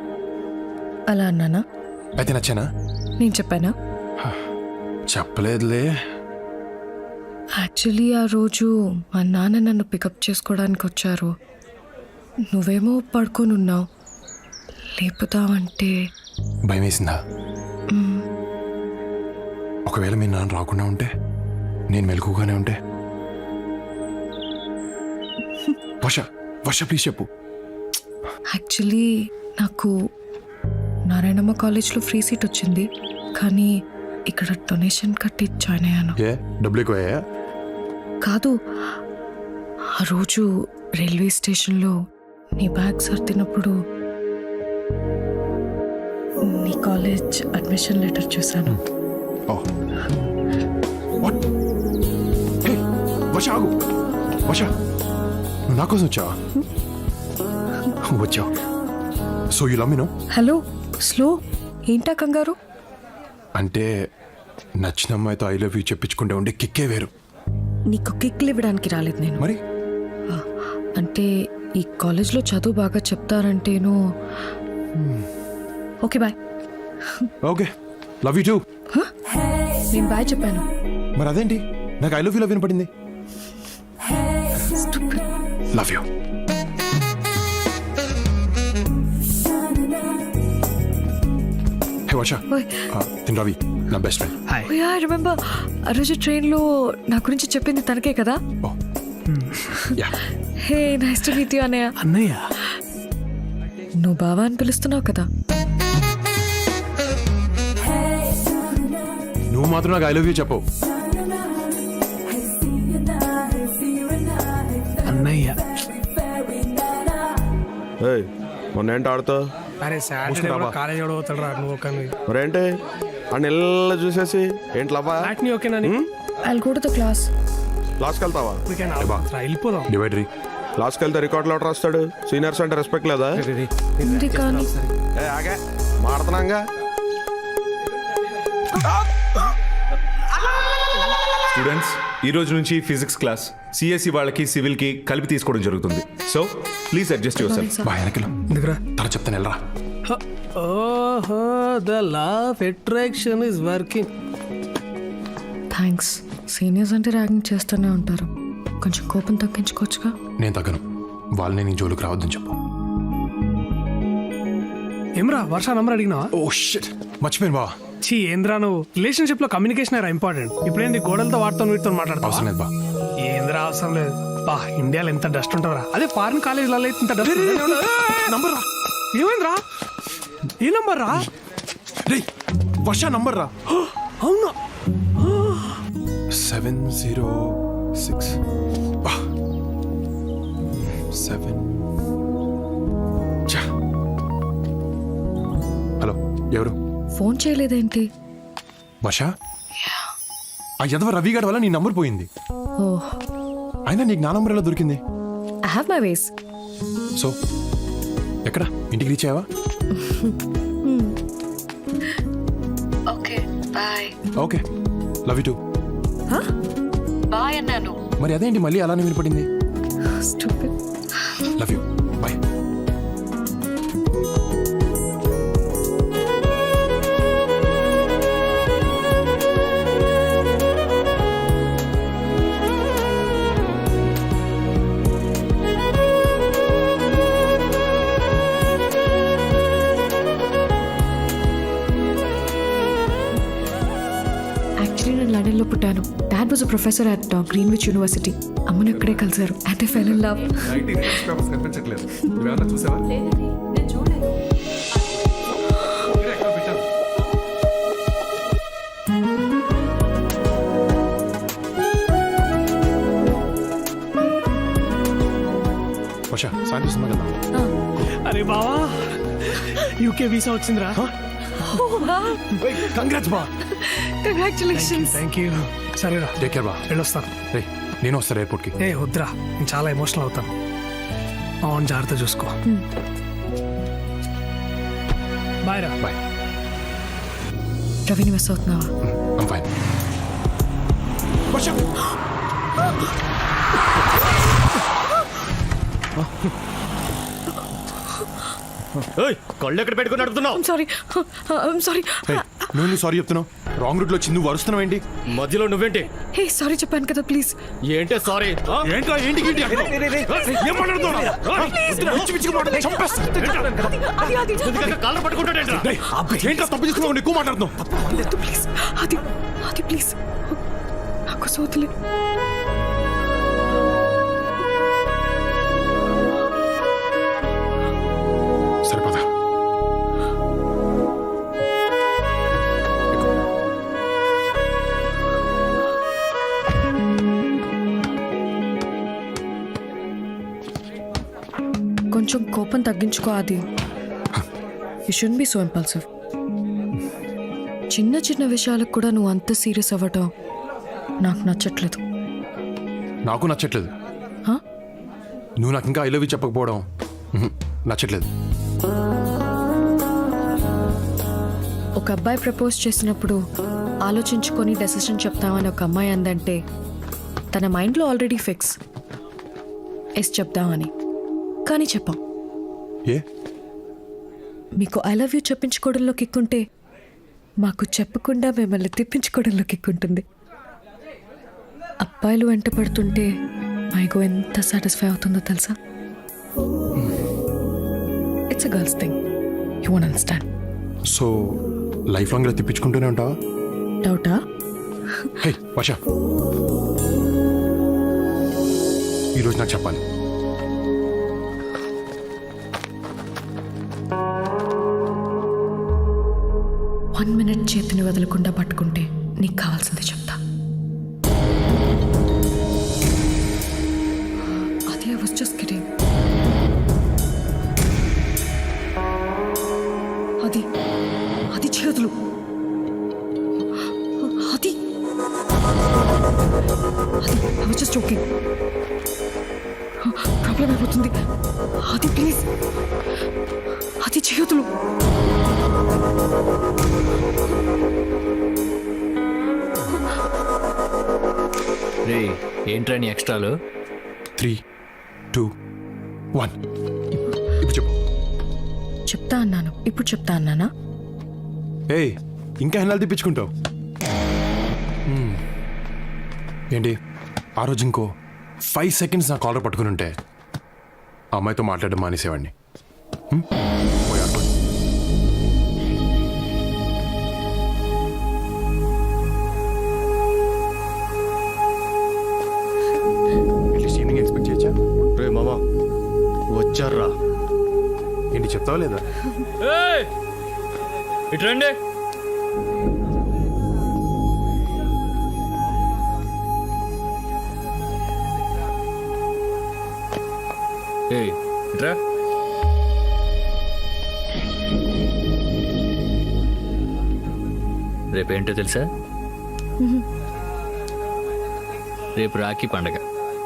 అలా అన్నానా? అయితే నచ్చానా? నేను చెప్పానా? చెప్పలేదులే. యాక్చువల్లీ ఆ రోజు మా నాన్న నన్ను పికప్ చేసుకోవడానికి వచ్చారు. నువ్వేమో పడుకొని ఉన్నావు. లేపుతావంటే భయం వేసిందా? ఒకవేళ మీ నాన్న రాకుండా ఉంటే, నేను మెలకుగానే ఉంటే? వర్ష వర్ష ప్లీజ్ చెప్పు. యాక్చువల్లీ నాకు నారాయణమ్మ కాలేజ్లో ఫ్రీ సీట్ వచ్చింది, కానీ ఇక్కడ డొనేషన్ కట్టి జాయిన్ అయ్యాను. ఏ డబ్బులు ఎక్కువయ్యా? కాదు, ఆ రోజు రైల్వే స్టేషన్లో నీ బ్యాగ్ సర్దినప్పుడు నీ కాలేజ్ అడ్మిషన్ లెటర్ చూశాను. వర్ష ఆగు. వర్ష నువ్వు నా కోసం వచ్చావా? వచ్చావు. So you love me no? Hello, slow ఏంటా కంగారు? అంటే నచ్చిన అమ్మాయితో ఐ లవ్ యూ చెప్పించుకుంటే ఉండే కిక్కే వేరు. నీకు కిక్లు ఇవ్వడానికి రాలేదు నేను. మరి అంటే ఈ కాలేజ్లో చదువు బాగా చెప్తారంటేను. Okay bye. Okay love you too. నేను బాయ్ చెప్పాను. మరి అదేంటి నాకు ఐ లవ్ యూ లవ్ వినపడింది? Love you. హే వర్ష, తిన్ రవి నా బెస్ట్ ఫ్రెండ్. ఐ రిమెంబర్ ఆ రోజు ట్రైన్లో నా గురించి చెప్పింది తనకే కదా? Yeah. Hey nice to meet you అన్నయ్య. అన్నయ్య నువ్వు బావా అని పిలుస్తున్నావు కదా? నువ్వు మాత్రం నాకు ఐ లవ్ యూ చెప్పవు. అన్నయ్య. మొన్నేంటి ఆడుతావు? అరే సాటర్డే కాలేజ్ కూడా పోతాడు రా నువ్వు. ఒక మరేంటి ఆ నెల చూసేసి ఏంటి లవ్వా? నీ ఓకేనా? I'll go to the class. క్లాస్కి వెళ్తావా? వెళ్ళిపోదాం. డివైడరీ క్లాస్కి వెళ్తే రికార్డులు ఒకటి రాస్తాడు. సీనియర్స్ అంటే రెస్పెక్ట్ లేదా? ఉంది కానీ ఆగే మాడుతున్నాగా. స్టూడెంట్స్, ఈ రోజు నుంచి ఫిజిక్స్ క్లాస్ సిఎస్సి వాళ్ళకి సివిల్ కి కలిపి తీసుకోవడం జరుగుతుంది. So please adjust yourself. వెనకలో తన చెప్తాను వెళ్ళరా. ఓహో, the law of attraction is working. Thanks. Seniors అంటే ర్యాగింగ్ చేస్తూనే ఉంటారు. కొంచెం కోపం తగ్గించుకోవచ్చుగా. నేను తగ్గను. వాళ్ళని నీ జోలికి రావద్దని చెప్పు. ఏమ్రా వర్ష నంబర్ అడిగినావా? ఓ షిట్, మర్చిపోయాను బావా. చీ ఏంద్రా నువ్వు. రిలేషన్షిప్ లో కమ్యూనికేషన్ రా ఇంపార్టెంట్. ఇప్పుడేంది గోడలతో వాటితో వీటితో మాట్లాడతావు? అవసరం లేదు బా. ఏంద్రా అవసరం లేదు బా. ఇండియాలో ఎంత డస్ట్ ఉంటుందిరా. అదే ఫారిన్ కాలేజ్లలో అయితే ఇంత డస్ట్. నంబర్ రా. ఏమైందిరా? ఏ నంబర్ రా? రే వర్ష నంబర్ రా. అవునా? 706 7. హలో, ఎవరు? ఫోన్ చేయలేదేంటి? వర్ష, ఆ యదవ రవి గారి వల్ల నీ నంబర్ పోయింది. ఓహ్, అయినా నీకు నా నంబర్ ఎలా దొరికింది? I have my ways. So ఎక్కడ? ఇంటికి రీచ్ అయ్యావా? Okay bye. Okay love you too. Bye అన్నాను. మరి అదేంటి మళ్ళీ అలానే వినపడింది? stupid. Love you bye. Actually నేను లండన్లో పుట్టాను. Dad was a professor at Greenwich University. అమ్మని అక్కడే కలిసారు. And I fell in love. కనిపించట్లేదు, నువ్వేమన్నా చూసావా? వర్ష సాయంత్రం సినిమా కదా. అరే బావా యూకే వీసా వచ్చిందిరా. కంగ్రాట్స్ బా. కంగ్రాచులేషన్స్. Thank you. సరేరా టేక్ కేర్ బా. వెళ్ళొస్తాను. రే నేను వస్తాను ఎయిర్పోర్ట్కి. ఏ వద్దురా, నేను చాలా ఎమోషనల్ అవుతాను. అవును, జాగ్రత్త చూసుకో. బాయ్ రా. బాయ్. రవిని మిస్ అవుతున్నావా? I'm fine. వర్ష కళ్ళు ఎక్కడ పెట్టుకుని నడుపుతున్నావు? సారీ. నువ్వు సారీ చెప్తున్నావు. రాంగ్ రూట్లో వచ్చి నువ్వు అరుస్తున్నావు ఏంటి? మధ్యలో నువ్వేంటి? హే సారీ చెప్పాను కదా, ప్లీజ్. ఏంటే సారీ? ఏంట్రా ఏంటి ఏంటి ఏం మాట్లాడుతున్నావు? కాళ్ళు పట్టుకుంటాడేంట్రా? ఏంట్రా తప్పు చేసుకున్నావు? ఎక్కువ మాట్లాడుతున్నావు. ప్లీజ్ అది ప్లీజ్ నాకు సోతులే. సరిపదా. కొంచెం కోపం తగ్గించుకో ఆది. You should be so impulsive. చిన్న చిన్న విషయాలకు కూడా నువ్వు అంత సీరియస్ అవ్వటం నాకు నచ్చట్లేదు. నాకు నచ్చట్లేదు. హా? నువ్వు నాకు ఇంకా ఐ లవ్ యూ చెప్పకపోవడం నచ్చట్లేదు. ఒక అబ్బాయి ప్రపోజ్ చేసినప్పుడు ఆలోచించుకొని డెసిషన్ చెప్తామని ఒక అమ్మాయి అందంటే తన మైండ్లో ఆల్రెడీ ఫిక్స్ ఎస్ చెప్దామని. కానీ చెప్పాం. ఏ మీకు ఐ లవ్ యూ చెప్పించుకోవడంలో కిక్కుంటే మాకు చెప్పకుండా మిమ్మల్ని తిప్పించుకోవడంలో కిక్కుంటుంది. అబ్బాయిలు వెంట పడుతుంటే మైగో ఎంత సాటిస్ఫై అవుతుందో తెలుసా? It's a girls thing. You won't understand. So life long ఇలా తిప్పించుకుంటూనే ఉంటావా? డౌటా? హే వర్ష, ఈరోజు నాకు చెప్పాలి. వన్ మినిట్ చేతిని వదలకుండా పట్టుకుంటే నీకు కావాల్సింది చెప్తా. అది ఐ వాస్ జస్ట్ కిడింగ్. అది చేతులు. అది I was just joking. Problem అయిపోతుంది. అది ప్లీజ్, అది చేతులు. రే ఏంట్రా నీ ఎక్స్ట్రాలు? 3, 2, 1 ఇప్పుడు చెప్పు. చెప్తా అన్నాను, ఇప్పుడు చెప్తా అన్నానా? ఏయ్ ఇంకా ఎన్నాళ్ళు తిప్పించుకుంటావు? ఏంటి ఆ రోజు ఇంకో 5 seconds నా కాలర్ పట్టుకుని ఉంటే ఆ అమ్మాయితో మాట్లాడడం మానేసేవాడిని. ఈవినింగ్ ఎక్స్పెక్ట్ చేయొచ్చా? రే మామా వచ్చారా? ఏంటి చెప్తావా లేదా? ఇటు రండి. ఇట్రా. రేపేంటో తెలుసా? రేపు రాఖీ పండగ.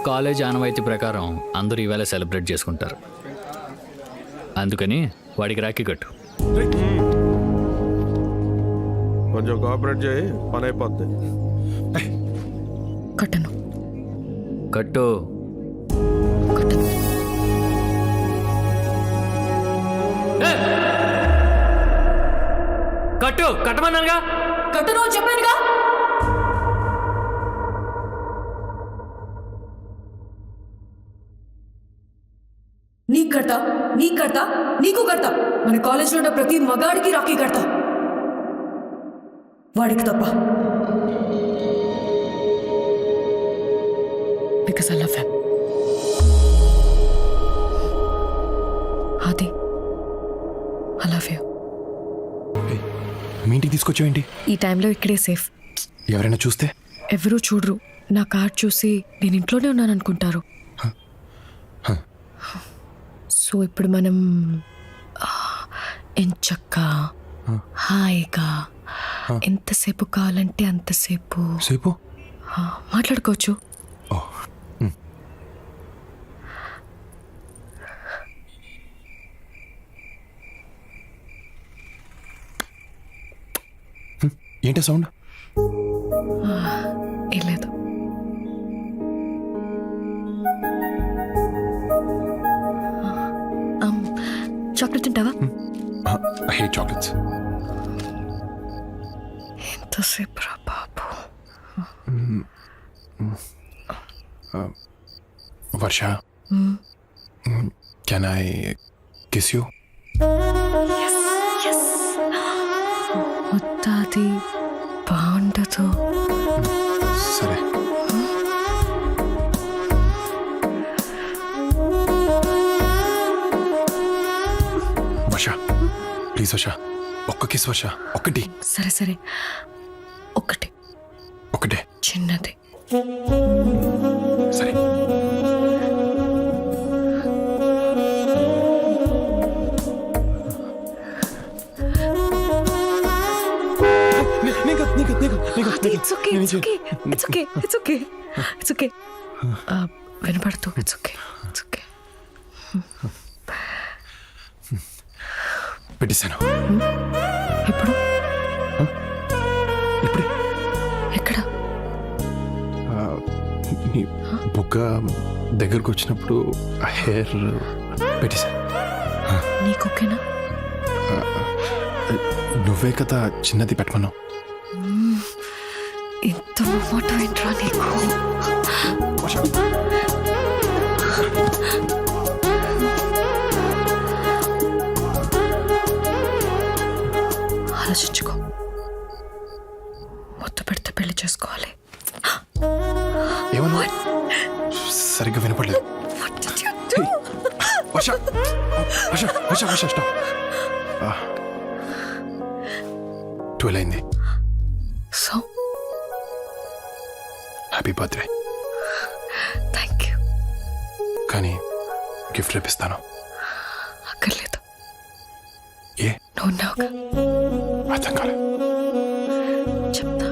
కాలేజ్ ఆనవాయితీ ప్రకారం అందరూ ఈవేళ సెలబ్రేట్ చేసుకుంటారు. అందుకని వాడికి రాఖీ కట్టు. కొంచెం కోఆపరేట్ చేయి, పని అయిపోద్ది. కట్టను. కట్టు. కట్టను. కట్టు కట్టమన్నానుగా. కట్టను అని చెప్పానుగా. నీకు కడతా, నీకు కడతా, నీకు కడతా. మన కాలేజ్లో ఉన్న ప్రతి మగాడికి రాఖీ కడతా, వాడికి తప్ప. Because I love him. ఆది, ఐ లవ్ యూ. మీ ఇంటికి తీసుకొచ్చావేంటి? ఈ టైంలో ఇక్కడే సేఫ్. ఎవరైనా చూస్తే? ఎవరూ చూడరు. నా కార్డ్ చూసి నేను ఇంట్లోనే ఉన్నాను అనుకుంటారు. సో ఇప్పుడు మనం ఎంచక్కా హాయిగా ఎంతసేపు కావాలంటే అంతసేపు సేపు మాట్లాడుకోవచ్చు. ఏంటి సౌండ్? ఏం లేదు. చాక్లెట్ తింటావా? I hate chocolates. ఎంతసేపు రా బాబు. వర్ష, కెన్ ఐ కిస్ యూ? వద్దాది, బాగుండదు. సరే. వర్ష ప్లీజ్ వర్ష, ఒక్క కిస్ వర్ష, ఒక్కటి. సరే సరే, ఒకటి ఒకటే చిన్నది. సరే. It's okay, it's okay, it's okay, it's okay, it's okay. వినపడుతూ ఇట్స్ ఓకే, ఇట్స్ ఓకే. పెట్టేశాను. ఇప్పుడు ఇప్పుడే ఎక్కడ? నీ బుగ్గ దగ్గరకు వచ్చినప్పుడు ఆ హెయిర్ పెట్టేశాను. నీకు ఓకేనా? నువ్వే కదా చిన్నది పెట్టమన్నావు. ఇంత మాట ఏంట్రా నీకు? ఆలోచించుకో. మొత్తం పెడితే పెళ్లి చేసుకోవాలి. ఏమన్నా సరిగ్గా వినపడలేదు. వర్ష వర్ష వర్ష వర్ష స్టాప్. 12 అయింది. So happy birthday. Thank you. కానీ గిఫ్ట్ రేపిస్తాను. అక్కర్లేదు. ఏ? నువ్వు ఉన్నావుగా. అర్థం కాలే. చెప్తా.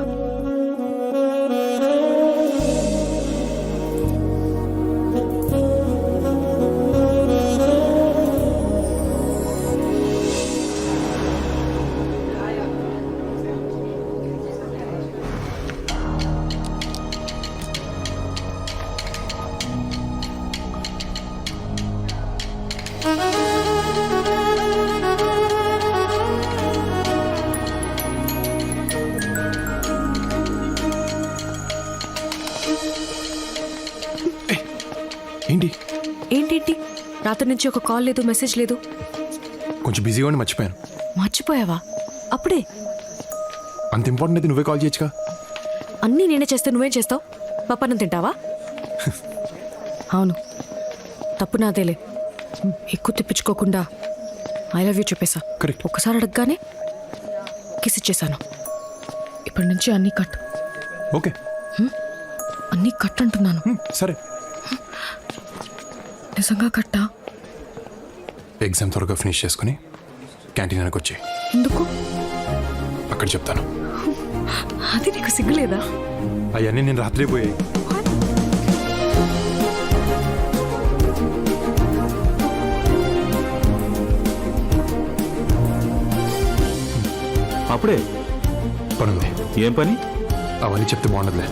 ఏంటి? ఏంటేంటి? రాత్రి నుంచి ఒక కాల్ లేదు, మెసేజ్ లేదు. కొంచెం బిజీగా ఉండి మర్చిపోయాను. మర్చిపోయావా? అప్పుడే? అంత ఇంపార్టెంట్ అయితే నువ్వే కాల్ చేయొచ్చుగా. అన్నీ నేనే చేస్తే నువ్వేం చేస్తావు? పప్పన్నం తింటావా? అవును, తప్పు నాదేలే. ఎక్కువ తిప్పించుకోకుండా ఐ లవ్ యూ చెప్పేశా. కరెక్ట్. ఒక్కసారి అడగగానే కిస్ ఇచ్చేసాను. ఇప్పటి నుంచి అన్నీ కట్. ఓకే, అన్నీ కట్ అంటున్నాను. సరే. నిజంగా కట్టా? ఎగ్జామ్ త్వరగా ఫినిష్ చేసుకుని క్యాంటీన్ వెనక్కి వచ్చి. ఎందుకు? అక్కడ చెప్తాను. అది నీకు సిగ్గులేదా? అవన్నీ నేను రాత్రి పోయాయి. అప్పుడే పనుంది. ఏం పని? అవన్నీ చెప్తే బాగుండదులే.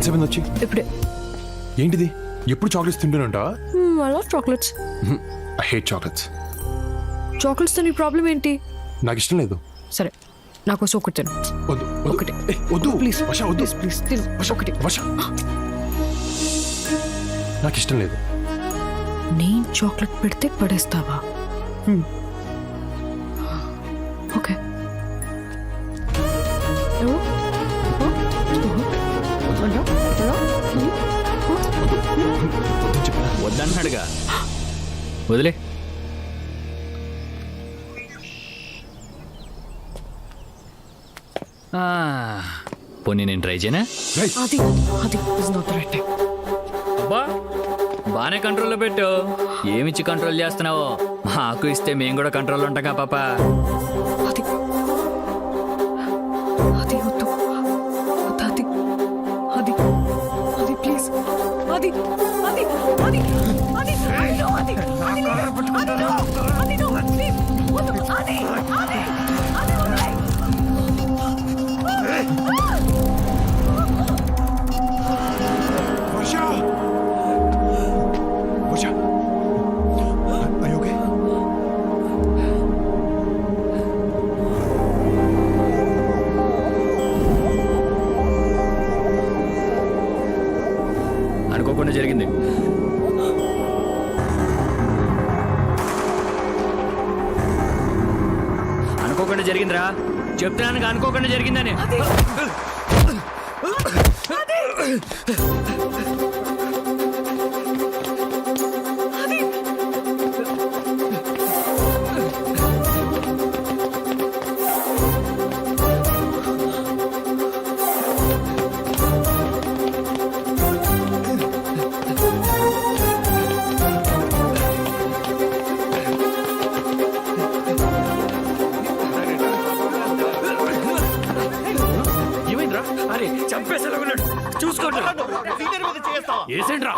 ఎంతసేపు వచ్చి ఇప్పుడే. ఏంటిది ఎప్పుడు చాక్లెట్స్ తింటూనంట? I love chocolates. I hate chocolates. చాక్లెట్స్తో నీ ప్రాబ్లం ఏంటి? నాకు ఇష్టం లేదు. సరే నా కోసం ఒకటి తిను. వద్దు ఒకటి. వద్దు ప్లీజ్ వర్ష వద్దు. ప్లీజ్ తిను. ఒకటి. వర్ష నాకు ఇష్టం లేదు. నేను చాక్లెట్ పెడితే పడేస్తావా? ఓకే. వద్దన్నాడుగా, వదిలే. పోనీ నేను ట్రై చేయనా? అది అది ఇస్ నాట్ రైట్ టైం. అబ్బా బాగానే కంట్రోల్లో పెట్టు. ఏమిచ్చి కంట్రోల్ చేస్తున్నావో మాకు ఇస్తే మేము కూడా కంట్రోల్లో ఉంటాగా పాప. అది అది వద్దు. అది అది అది ప్లీజ్. అది అది అది అది no, అది అది no, అది no, please. వద్దు. అది అది అది వదిలేయ్. వర్ష వర్ష are you okay? అనుకోకుండా జరిగింది. అనుకోకుండా జరిగిందిరా, చెప్తున్నాను అనుకోకుండా జరిగిందని. ఏమైందిరా? అరే చంపేసేలా ఉన్నాడు, చూసుకోండి. ఏసేంట్రా?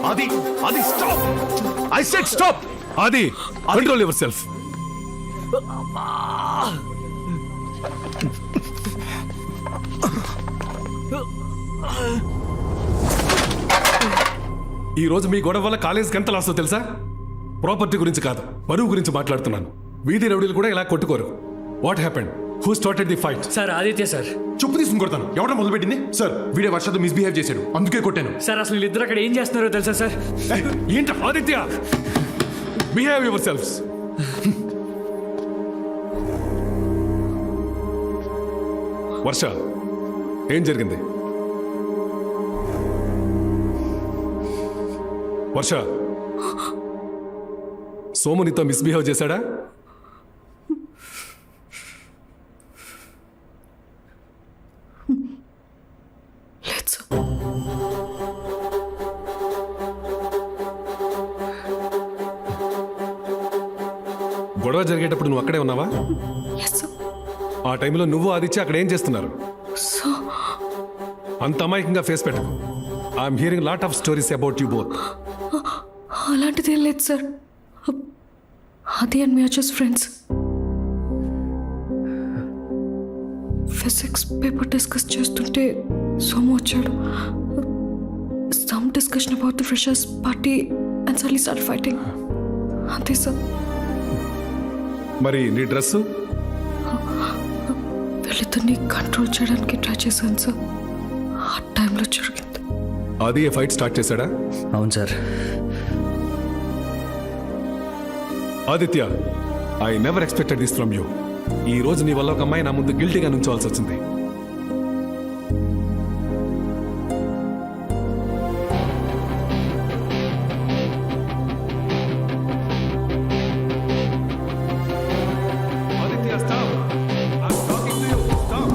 అది అది స్టాప్. I said stop. అది కంట్రోల్ యువర్ సెల్ఫ్. ఈ రోజు మీ గొడవ వల్ల కాలేజీకి ఎంత లాస్ తెలుసా? ప్రాపర్టీ గురించి కాదు, బరువు గురించి మాట్లాడుతున్నాను. వీధి రౌడీలు కూడా ఇలా కొట్టుకోరు. What happened? Who started the fight? Sir Aditya sir. చెప్పు తీసుకుని కొడతాను. ఎవడ మొదలుపెట్టింది? సార్ వీడే వర్షతో మిస్బిహేవ్ చేశాడు, అందుకే కొట్టాను. సార్ అసలు వీళ్ళిద్దరు అక్కడ ఏం చేస్తున్నారో తెలుసా సార్? ఏంట ఆదిత్య, బిహేవ్ యువర్ సెల్ఫ్స్. వర్ష ఏం జరిగింది? వర్ష, సోము నీతో మిస్బిహేవ్ చేశాడా? లేదు సార్. గొడవ జరిగేటప్పుడు నువ్వు అక్కడే ఉన్నావా? Yes, sir. ఆ టైంలో నువ్వు ఆదిత్య అక్కడ ఏం చేస్తున్నారు? So, అంత అమాయకంగా ఫేస్ పెట్టకు. I'm hearing lot of stories about you both. అలాంటిదేం లేదు సార్. అది అండ్ మీరు just friends. Physics paper discuss చేస్తుంటే సోము వచ్చాడు. Some discussion about the freshers party and suddenly start fighting. అంతే సార్. మరి నీ డ్రెస్సు? వీళ్ళిద్దరిని కంట్రోల్ చేయడానికి ట్రై చేశాను సార్. ఆ టైంలో జరిగింది. అది ఏ ఫైట్ స్టార్ట్ చేశాడా? అవును sir. Aditya, I never expected this from you. ఈ రోజు నీ వల్ల ఒక అమ్మాయి నా ముందు గిల్టీగా నుంచోవాల్సి వచ్చింది. Aditya, stop. I'm talking to you. Stop.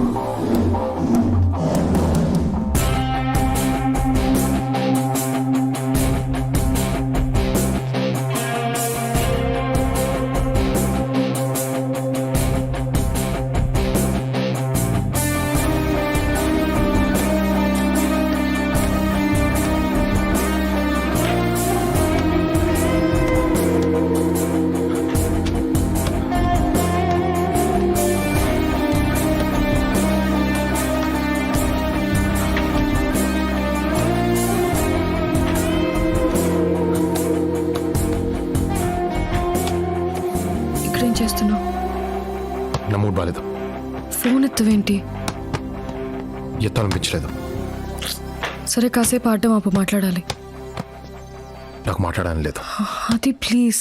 ఇక్కడేం చేస్తున్నావు? నా మూడ్ బాగాలేదు. ఫోన్ ఎత్తవేంటి? ఎత్తాలనిపించలేదు. సరే కాసేపు ఆడడం ఆపు, మాట్లాడాలి. నాకు మాట్లాడాలని లేదు. అది ప్లీజ్.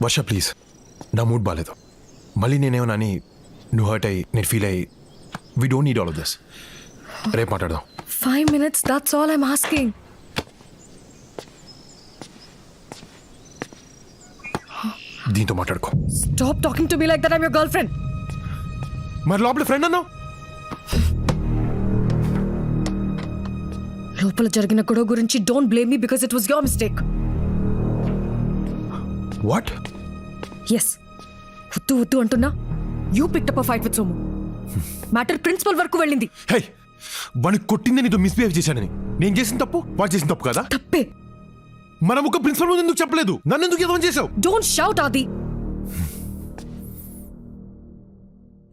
వర్ష ప్లీజ్, నా మూడ్ బాగాలేదు. మళ్ళీ నేనేమన్నా అని నువ్వు హర్ట్ అయ్యి నేను ఫీల్ అయ్యి we don't need all of this. రేపు మాట్లాడదాం. 5 minutes, that's all I'm asking. దీంతో మాట్లాడుకో. Stop talking to me like that. I'm your girlfriend. మరి లోపల ఫ్రెండ్ అన్నావు. లోపల జరిగిన గొడవ గురించి don't blame me because it was your mistake. What? Yes, వద్దు వద్దు అంటున్నా. You picked up a fight with Somu. Matter principal వరకు వెళ్ళింది. హే, వాడిని కొట్టింది నీతో మిస్బిహేవ్ చేశానని. నేను చేసిన తప్పు వాడు చేసిన తప్పు కదా? తప్పే. మనం ఒక ప్రిన్సిపల్ ముందు ఎందుకు చెప్పలేదు? నన్ను ఎందుకు ఎదవం చేసావు? డోంట్ షౌట్ ఆది.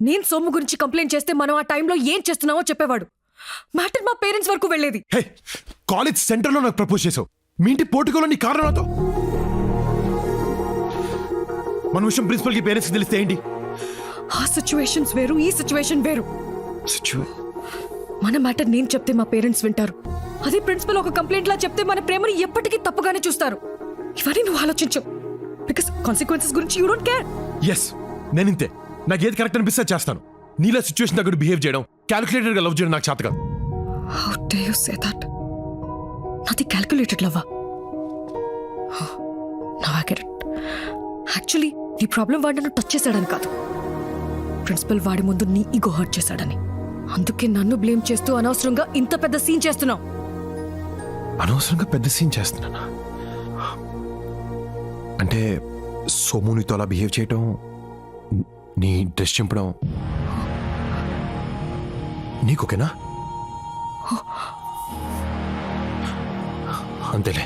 నేను సోము గురించి కంప్లైంట్ చేస్తే మనం ఆ టైంలో ఏం చేస్తున్నావో చెప్పేవాడు. మ్యాటర్ మా పేరెంట్స్ వరకు వెళ్ళేది. హే, కాలేజ్ సెంటర్లో నాకు ప్రపోజ్ చేసావు. మీ ఇంటి పోర్టుకోలో నీ కారణం నాతో. మన విషయం ప్రిన్సిపల్ కి పేరెంట్స్ తెలిస్తే ఏంటి? ఆ సిచ్యువేషన్స్ వేరు, ఈ సిచ్యువేషన్ వేరు. మన మ్యాటర్ నేను చెప్తే మా పేరెంట్స్ వింటారు. అదే ప్రిన్సిపల్ ఒక కంప్లైంట్ లా చెప్తే మన ప్రేమని ఎప్పటికీ తప్పుగానే చూస్తారు. ఇవన్నీ నువ్వు ఆలోచించవు. బికాస్ కాన్సిక్వెన్సెస్ గురించి యూ డోంట్ కేర్. ఎస్, నేను ఇంతే. నాకు ఏది కరెక్ట్ అనిపిస్తే చేస్తాను. నీలా సిచ్యువేషన్ దగ్గర బిహేవ్ చేయడం, క్యాలిక్యులేటెడ్ గా లవ్ చేయడం నాకు చేత కాదు. How dare you say that? నాది క్యాలిక్యులేటెడ్ లవ్వా? Now I get it. Actually నీ ప్రాబ్లం వాడు నన్ను టచ్ చేశాడని కాదు, ప్రిన్సిపల్ వాడి ముందు నీ ఈగో హర్ట్ చేశాడని. అందుకే నన్ను బ్లేమ్ చేస్తూ అనవసరంగా ఇంత పెద్ద సీన్ చేస్తున్నావు. అనవసరంగా పెద్ద సీన్ చేస్తున్నానా? అంటే సోము నీతో అలా బిహేవ్ చేయటం, నీ డ్రెస్ చింపడం నీకోకేనా? అంతేలే.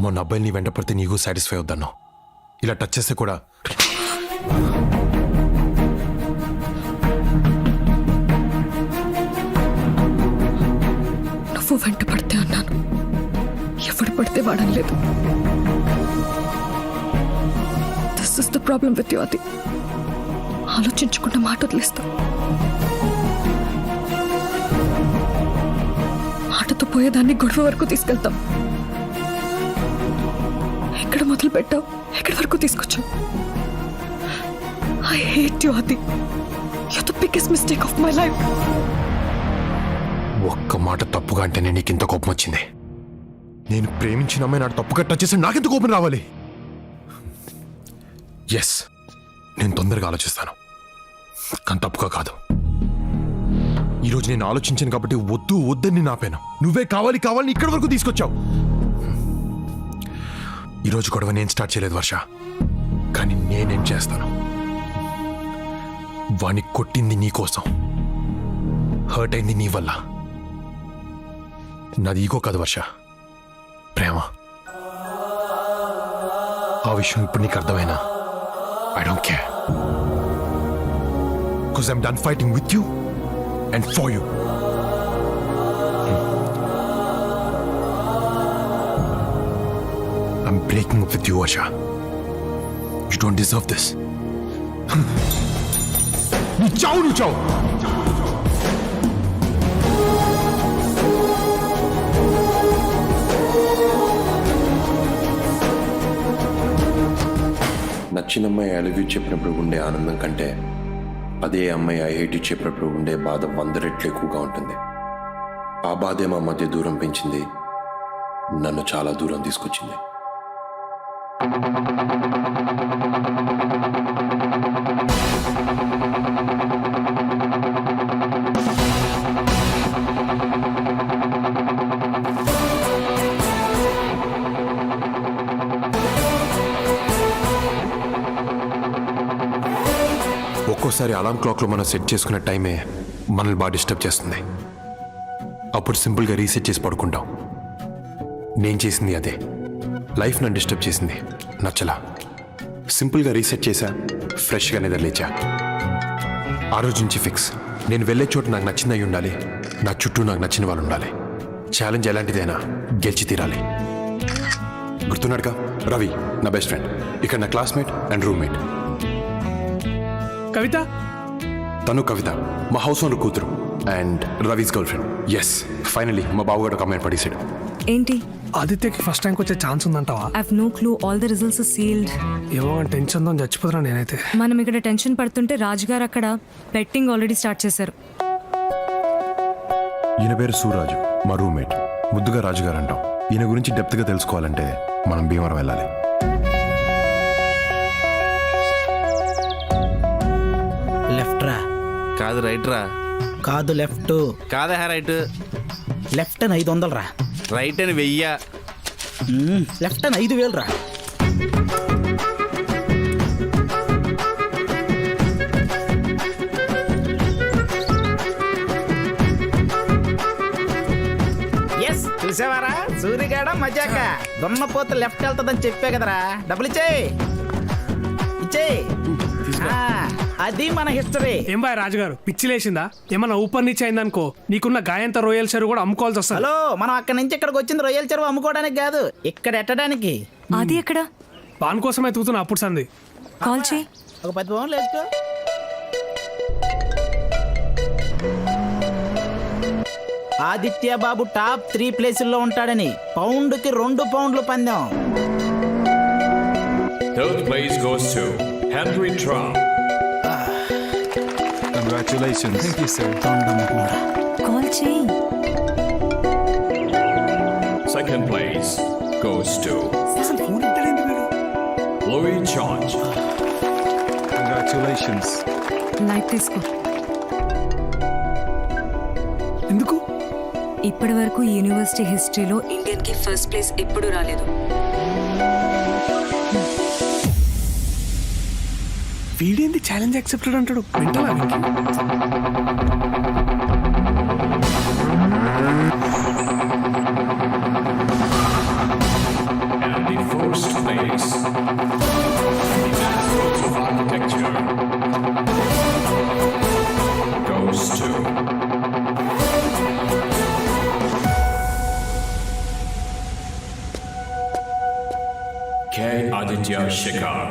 మొన్న అబ్బాయిని వెంట పడితే నీకు సాటిస్ఫై అవుతాను. ఇలా టచ్ చేస్తే కూడా నువ్వు వెంట పడితే అన్నాను, ఎవడు పడితే వాడలేదు. This is the problem with you అది. ఆలోచించకుండా మాట వదిలేస్తా. మాటతో పోయేదాన్ని గొడవ వరకు తీసుకెళ్తాం. ఎక్కడ మొదలు పెట్టావు, ఎక్కడి వరకు తీసుకొచ్చావు? ఐ హేట్ యు అది. You're the biggest mistake of my life. ఒక్క మాట తప్పుగా అంటేనే నీకు ఇంత కోపం వచ్చింది. నేను ప్రేమించిన అమ్మాయి నాకు తప్పుగా టచ్ చేసి నాకెందుకు కోపం రావాలి? ఎస్, నేను తొందరగా ఆలోచిస్తాను, కానీ తప్పుగా కాదు. ఈరోజు నేను ఆలోచించాను కాబట్టి వద్దు వద్దని నేను ఆపాను. నువ్వే కావాలి కావాలని ఇక్కడి వరకు తీసుకొచ్చావు. ఈరోజు గొడవ నేను స్టార్ట్ చేయలేదు వర్ష, కానీ నేనేం చేస్తాను. వాణ్ణి కొట్టింది నీ కోసం, హర్ట్ అయింది నీ వల్ల. నాది ఈగో కాదు వర్ష, ప్రేమ. ఆ విషయం ఇప్పుడు నీకు అర్థమైనా I don't care, because I'm done fighting with you and for you. I'm breaking up with you, Asha. You don't deserve this. Nu chao. నచ్చిన అమ్మాయి ఐ లవ్ యూ చెప్పినప్పుడు ఉండే ఆనందం కంటే అదే అమ్మాయి ఐ హేట్ యూ చెప్పినప్పుడు ఉండే బాధ 100 రెట్లు ఎక్కువగా ఉంటుంది. ఆ బాధే మా మధ్య దూరం పెంచింది, నన్ను చాలా దూరం తీసుకొచ్చింది. ఒక్కోసారి అలారం క్లాక్లో మనం సెట్ చేసుకున్న టైమే మనల్ని బాగా డిస్టర్బ్ చేస్తుంది. అప్పుడు సింపుల్గా రీసెట్ చేసి పడుకుంటాం. నేను చేసింది అదే. లైఫ్ నన్ను డిస్టర్బ్ చేసింది, నచ్చలా. సింపుల్గా రీసెట్ చేశా, ఫ్రెష్గా నిద్రలేచా. ఆ రోజు నుంచి ఫిక్స్, నేను వెళ్ళే చోటు నాకు నచ్చిందై ఉండాలి, నా చుట్టూ నాకు నచ్చిన వాళ్ళు ఉండాలి. ఛాలెంజ్ ఎలాంటిదైనా గెలిచి తీరాలి. గుర్తున్నాడుగా రవి, నా బెస్ట్ ఫ్రెండ్, ఇక్కడ నా క్లాస్మేట్ అండ్ రూమ్మేట్. కవిత, తను కవిత మా హౌస్ ఓనర్ కూతురు and Ravi's girlfriend. Yes, finally మా బావగాడు ఒక అమ్మాయిని పడేసాడు. ఏంటి? ఆదిత్యకి ఫస్ట్ ర్యాంక్ వచ్చే ఛాన్స్ ఉందంటావా? I have no clue, all the results are sealed. ఏమో టెన్షన్ తో చచ్చిపోతున్నా నేనైతే. మనం ఇక్కడ టెన్షన్ పడుతుంటే రాజుగారు అక్కడ బెట్టింగ్ ఆల్రెడీ స్టార్ట్ చేశారు. ఈయన పేరు సూరాజు, మా రూమ్మేట్. ముద్దుగా రాజుగారు అంటాం. ఈయన గురించి డెప్త్గా తెలుసుకోవాలంటే మనం భీమవరం వెళ్ళాలి. లెఫ్ట్ రా. కాదు రైట్ రా. కాదు లెఫ్ట్. కాదా రైట్. లెఫ్ట్ అని 500 రా. రైట్ అని 1000. లెఫ్ట్ అని 5000 రా. ఎస్, చూసావారా సూర్యగాడ మజాక. దున్నపోతే లెఫ్ట్ వెళ్తుందని చెప్పే కదరా. డబ్బులు ఇచ్చేయి. అది మన హిస్టరీ. ఏం బాయ్ రాజుగారు, పిచ్చి లేచిందా? ఏమన్నా ఊపర్ నుంచి అయిందనుకో, నీకున్న గాయంత రొయ్యల చెరువు కూడా అమ్ముకోవాల్సి వస్తుంది. హలో, మనం అక్కడి నుంచి ఇక్కడికి వచ్చింది రొయ్యల చెరువు అమ్ముకోవడానికి కాదు, ఇక్కడ ఎట్టడానికి. అది ఎక్కడ? పాన్ కోసమే తూతున్నా అప్పుడు సంది. కాల్ చేయి. ఒక 10 పౌండ్లు వేసుకో. ఆదిత్య బాబు టాప్ 3 ప్లేసుల్లో ఉంటాడని పౌండ్కి 2 పౌండ్లు పందెం. Third place goes to Henry Trump. Congratulations. Thank you, sir. Call చేయి. Second place goes to Louis George. Congratulations. Light తీసుకో. ఎందుకు? ఇప్పటి వరకు యూనివర్సిటీ హిస్టరీలో ఇండియన్ కి ఫస్ట్ ప్లేస్ ఎప్పుడు రాలేదు. వీడేంది ఛాలెంజ్ యాక్సెప్టెడ్ అంటాడు? వింటావా? And the first place in architecture goes to K. Aditya Shekhar.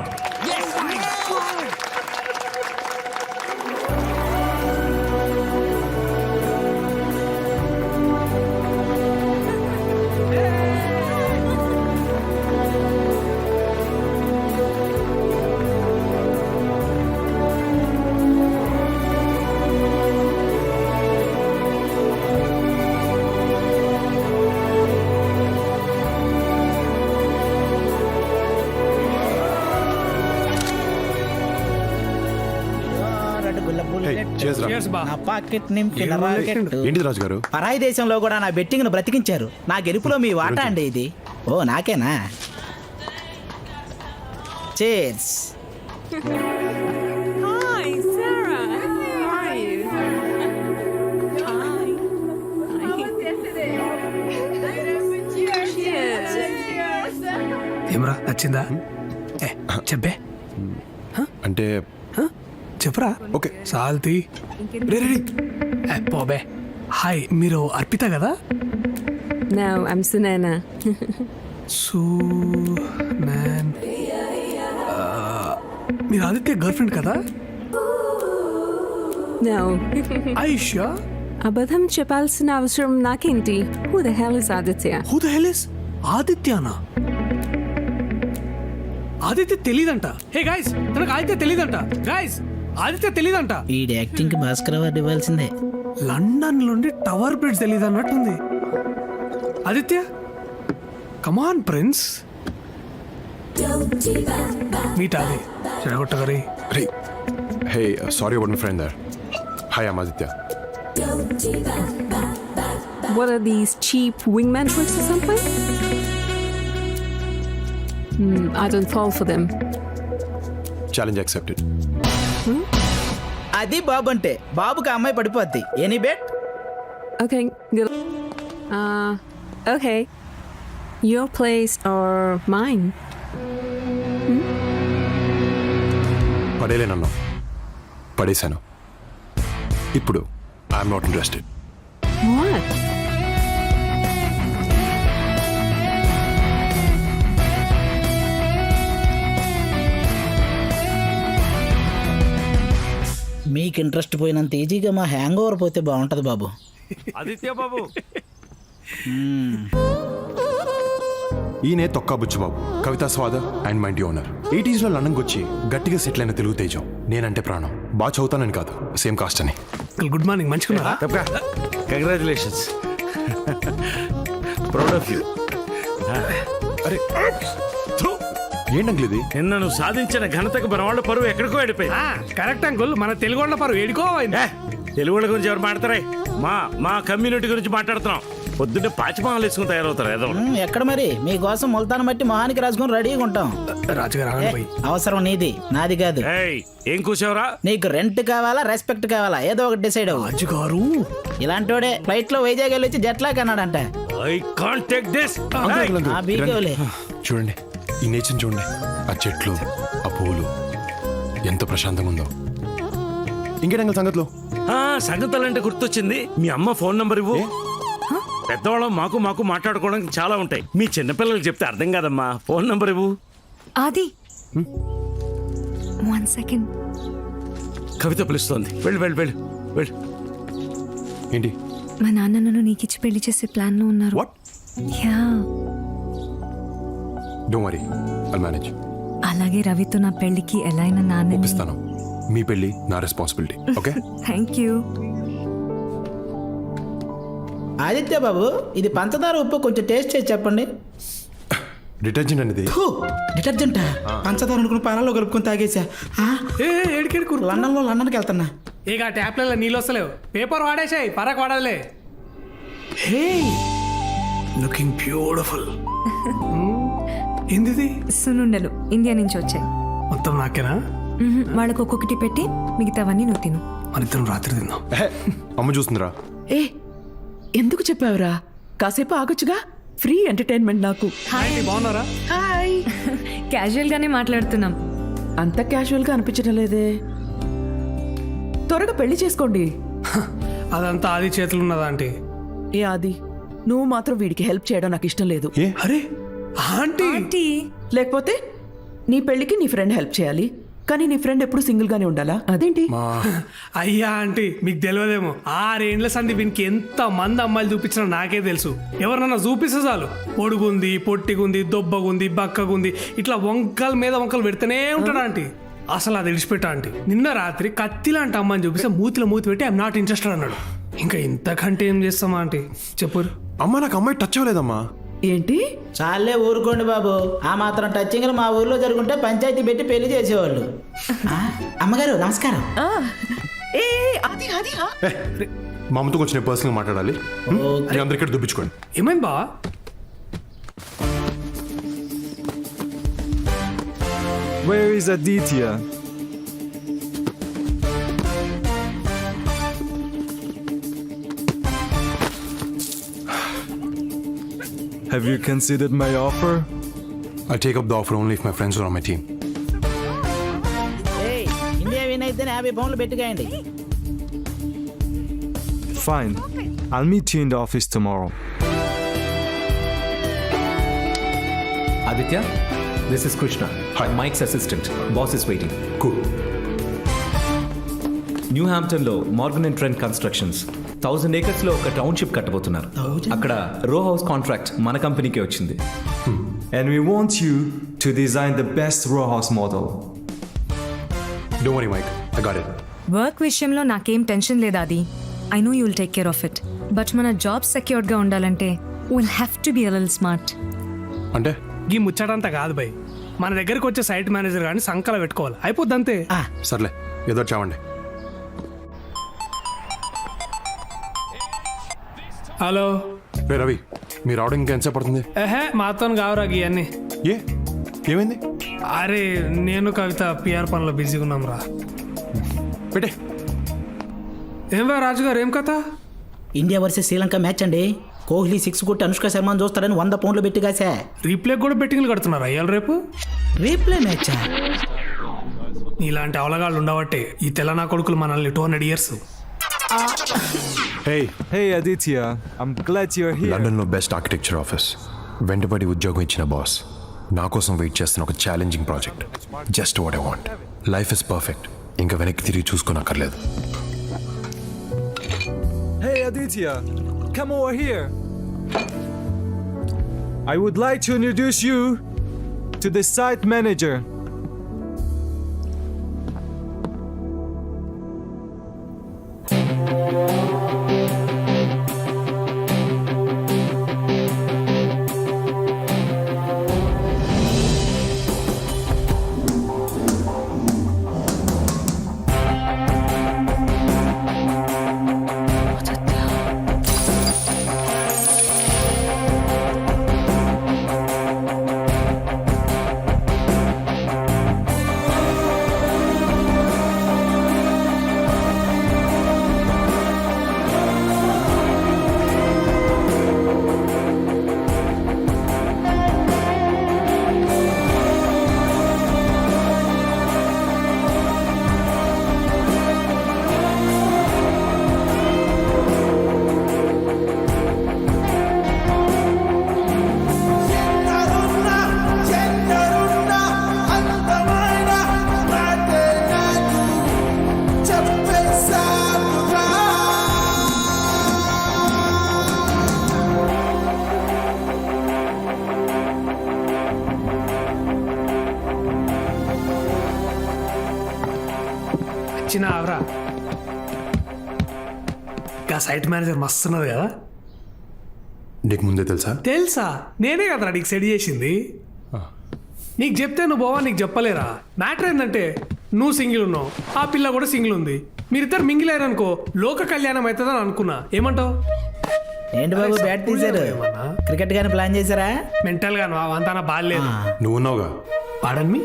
cheers రా. Cheers బా. నా పాకెట్ నింపిన ఏం రాకెట్. ఏంటిది రాజు గారు? పరాయి దేశంలో కూడా నా బెట్టింగ్ ను బ్రతికించారు. నా గెలుపులో మీ వాటా అండి ఇది. ఓ నాకేనా? చేర్స్. ఏమరా నచ్చిందా? ఏ, చెప్పే అంటే చెప్పరా. ఓకే. సాల్తీ రెడీ పోబే. హాయ్, మీరు అర్పిత కదా? No, I'm Sunana. మీరు ఆదిత్య గర్ల్ ఫ్రెండ్ కదా? No. ఐషా. అబద్ధం చెప్పాల్సిన అవసరం నాకేంటి? Who the hell is Aditya? Who the hell is ఆదిత్యనా? ఆదిత్య తెలీదంట. హే గైస్, తనకు ఆదిత్య తెలీదంట. గైస్, ఆదిత్య తెలీదంట. ఈ యాక్టింగ్ కి భాస్కర్ అవార్డు ఇవ్వాల్సిందే. లండన్ నుండి టవర్ బ్రిడ్జ్ తెలీదు అన్నట్టుంది. Aditya, come on prince. Meet Adi చెడగొట్టగరి. రే hey sorry about my friend there. Hi I'm Aditya. What are these cheap wingman tricks or something? I don't fall for them. Challenge accepted. అది బాబు అంటే. బాబుకి ఆ అమ్మాయి పడిపోద్ది. Any bet? Okay, good. Okay. Your place or mine? పడేలేనన్నా, పడేశాను. ఇప్పుడు ఐఎమ్ నాట్ ఇంట్రెస్టెడ్. What? మీకు ఇంట్రెస్ట్ పోయినంత ఈజీగా మా హ్యాంగ్ ఓవర్ పోతే బాగుంటది బాబు. ఆదిత్య బాబు, ఈయనే తొక్కా బుచ్చిబాబు, కవితా స్వాద అండ్ మై ఇంటి ఓనర్. 80s లో లండన్కి వచ్చి గట్టిగా సెటిల్ అయిన తెలుగు తేజం. నేనంటే ప్రాణం. బాగా చదువుతానని కాదు, సేమ్ కాస్ట్ అని. Good morning. మంచిగున్నారా? కంగ్రాచులేషన్స్. Proud of you. అరే ఏంటంకుల్ ఇది? నిన్న నువ్వు సాధించిన ఘనతకు మన వాళ్ళ పరువు ఎక్కడికో వెళ్ళిపోయింది. Correct uncle. మన తెలుగు వాళ్ళ పరువు ఏడుకో అయింది. తెలుగు వాళ్ళ గురించి ఎవరు మాట్లాడతారే? మా కమ్యూనిటీ గురించి మాట్లాడుతున్నాం. పొద్దున్నే పాచిమాలు వేసుకుని తయారవుతారు ఏదో. ఎక్కడ మరి మీకోసం ముల్తాన్ బట్టి మొహానికి రాసుకుని రెడీగా ఉంటాం. రాజుగారు అవసరం నీది, నాది కాదు. ఏం కూర్చోవరా? నీకు రెంట్ కావాలా, రెస్పెక్ట్ కావాలా? ఏదో ఒకటి డిసైడ్ అవ్వు. రాజుగారు ఇలాంటోడే ఫ్లైట్ లో వైజాగ్ వెళ్ళి వచ్చి జెట్ లాగ్ అన్నాడంట. I can't take this. చూడండి ఈ నేచర్ చూడండి, ఆ చెట్లు, ఆ పువ్వులు ఎంత ప్రశాంతంగా ఉందో. ఇంకేటంగా సంగతులు? సంగతులంటే గుర్తొచ్చింది. మీ అమ్మ ఫోన్ నంబర్ ఇవ్వు. పెద్దవాళ్ళం మాకు మాట్లాడుకోవడానికి చాలా ఉంటాయి. మీ చిన్నపిల్లలు చెప్తే అర్థం కాదమ్మా. ఫోన్ నంబర్ ఇవ్వు. ఆది 1 second. కవిత పిలుస్తోంది. వెళ్ళు వెళ్ళు వెళ్ళు వెళ్ళు. ఏంటి? మా నాన్న నన్ను నీకిచ్చి పెళ్లి చేసే ప్లాన్ లో ఉన్నారు. What? Yeah. Don't worry, I'll manage. అలాగే రవితో నా పెళ్లికి ఎలా అయినా నాన్న ఒప్పిస్తాను. మీ పెళ్లి నా responsibility. Okay? Thank you. Aditya బాబు, ఇది పంచదార ఉప్పు కొంచెం టేస్ట్ చేసి చెప్పండి. డిటర్జెంట్ అనేది. డిటర్జెంట్ పంచదార అనుకుని పాలలో కలుపుకొని తాగేసా. లండన్కి వెళ్తున్నా. ఇక ట్యాప్లలో నీళ్ళు వస్తలేవు. పేపర్ వాడేసాయి, పరకు వాడలే. హే, లుకింగ్ బ్యూటిఫుల్. ఏంది? సున్నుండలు ఇండియా నుంచి వచ్చాయి. మొత్తం నాకేనా? వాళ్ళకు ఒక్కొక్కటి పెట్టి మిగతావన్నీ నువ్వు తిను. మనిద్దరం రాత్రి తిందాం. అమ్మ చూస్తుందిరా. ఏ ఎందుకు చెప్పావురా? కాసేపు ఆగొచ్చుగా. ఫ్రీ ఎంటర్టైన్మెంట్ నాకు. బాగున్నారా? హాయ్. క్యాజువల్ గానే మాట్లాడుతున్నాం. అంత క్యాజువల్ గా అనిపించడం లేదే. త్వరగా పెళ్లి చేసుకోండి. అదంతా ఆది చేతులు ఉన్నదా ఆంటీ? ఏ ఆది, నువ్వు మాత్రం వీడికి హెల్ప్ చేయడం నాకు ఇష్టం లేదు. అరే ఆంటీ, లేకపోతే నీ పెళ్లికి నీ ఫ్రెండ్ హెల్ప్ చేయాలి, కానీ నీ ఫ్రెండ్ ఎప్పుడు సింగిల్ గానే ఉండాలా? అదేంటి? అయ్యా ఆంటీ, మీకు తెలియదేమో. 6 ఏండ్ల సంది వీనికి ఎంత మంది అమ్మాయిలు చూపించినా నాకే తెలుసు. ఎవరినన్నా చూపిస్తే చాలు, పొడుగుంది, పొట్టిగుంది, దొబ్బగుంది, బక్కగుంది, ఇట్లా వంకల మీద వంకలు పెడితేనే ఉంటాడు ఆంటీ. అసలు అది విడిచిపెట్టా ఆంటీ. నిన్న రాత్రి కత్తి లాంటి అమ్మాయిని చూపిస్తే మూతిలో మూతి పెట్టి ఐఎమ్ నాట్ ఇంట్రెస్టెడ్ అన్నాడు. ఇంకా ఇంతకంటే ఏం చేస్తామా ఆంటీ చెప్పు. అమ్మా నాకు అమ్మాయి టచ్ అవ్వలేదమ్మా. ఏంటి? చాలే ఊరుకోండి బాబు. ఆ మాత్రం టచింగ్ మా ఊర్లో జరుగుంటే పంచాయతీ పెట్టి పెళ్లి చేసేవాళ్ళు. అమ్మగారు నమస్కారం. మా అమ్మతో కొంచెం నేను పర్సనల్గా మాట్లాడాలి మీ అందరు ఇక్కడ దుబ్బించుకోండి. ఏమైంది బావా? Where is Aditya? Have you considered my offer? I take up the offer only if my friends are on my team. India win అయితే 50 పౌండ్లు పెట్టుకోండి. Fine. I'll meet you in the office tomorrow. Aditya, this is Krishna. Hi. Mike's assistant. Boss is waiting. Cool. New హాంప్టన్లో Morgan and Trent Constructions 1000 acres లో ఒక టౌన్షిప్ కట్టబోతున్నారు. అక్కడ రో హౌస్ కాంట్రాక్ట్ మన కంపెనీకే వచ్చింది. And we want you to design the best row house model. Don't worry, Mike. I got it. Work విషయంలో నాకేం టెన్షన్ లేదు అది. I know you will take care of it. But మన జాబ్ సెక్యూర్డ్గా ఉండాలంటే will have to be a little smart. అంటే ఈ ముచ్చటంతా కాదు భయ్, మన దగ్గరికి వచ్చే సైట్ మేనేజర్ కానీ సంకల పెట్టుకోవాలి, అయిపోద్ది అంతే. సర్లే ఏదో చావండి. హలో రే రవి, మీరు రావడం ఇంకా ఎంతసేపు పడుతుంది? మాతో కావురా ఇవన్నీ. ఏ ఏమైంది? అరే నేను కవిత పిఆర్ పనిలో బిజీగా ఉన్నాం రా. పెట్టే. ఏం బా రాజుగారు, ఏం కథ? ఇండియా వర్సెస్ శ్రీలంక మ్యాచ్ అండి. కోహ్లీ 6 కొట్టి అనుష్క శర్మను చూస్తాడని 100 పౌండ్లు పెట్టి కాసా. రీప్లే కూడా బెట్టింగ్లు కడుతున్నారు అయ్యాలి రేపు. రీప్లే మ్యాచ్ ఇలాంటి అవలగాళ్ళు ఉండబట్టే ఈ తెలంగాణ కొడుకులు మనల్ని 200 years. Hey Aditya, I'm glad you're here. లండన్లో బెస్ట్ ఆర్కిటెక్చర్ ఆఫీస్, వెంటబడి ఉద్యోగం ఇచ్చిన బాస్, నా కోసం వెయిట్ చేస్తున్న ఒక challenging project. Just what I want. Life is perfect. ఇంకా వెనక్కి తిరిగి చూసుకోనక్కర్లేదు. Hey Aditya, come over here. I would like to introduce you to the site manager. చిన్న ఆవరా, ఇంకా సైట్ మేనేజర్ మస్తున్నది కదా. నీకు ముందే తెలుసా? తెలుసా, నేనే కదరా నీకు సెట్ చేసింది. నీకు చెప్తే నువ్వు బావా నీకు చెప్పలేరా. మ్యాటర్ ఏంటంటే నువ్వు సింగిల్ ఉన్నావు, ఆ పిల్ల కూడా సింగిల్ ఉంది. మీరిద్దరు మింగిల్ అయ్యారనుకో లోక కళ్యాణం అవుతుందని అనుకున్నా. ఏమంటావు? ఏంటి బాబు బ్యాట్ తీశారు? క్రికెట్ గాని ప్లాన్ చేశారా? మెంటల్ గా నువ్వు అంతా బాగాలేదు. నువ్వు ఉన్నావుగా. పాడన్ మీ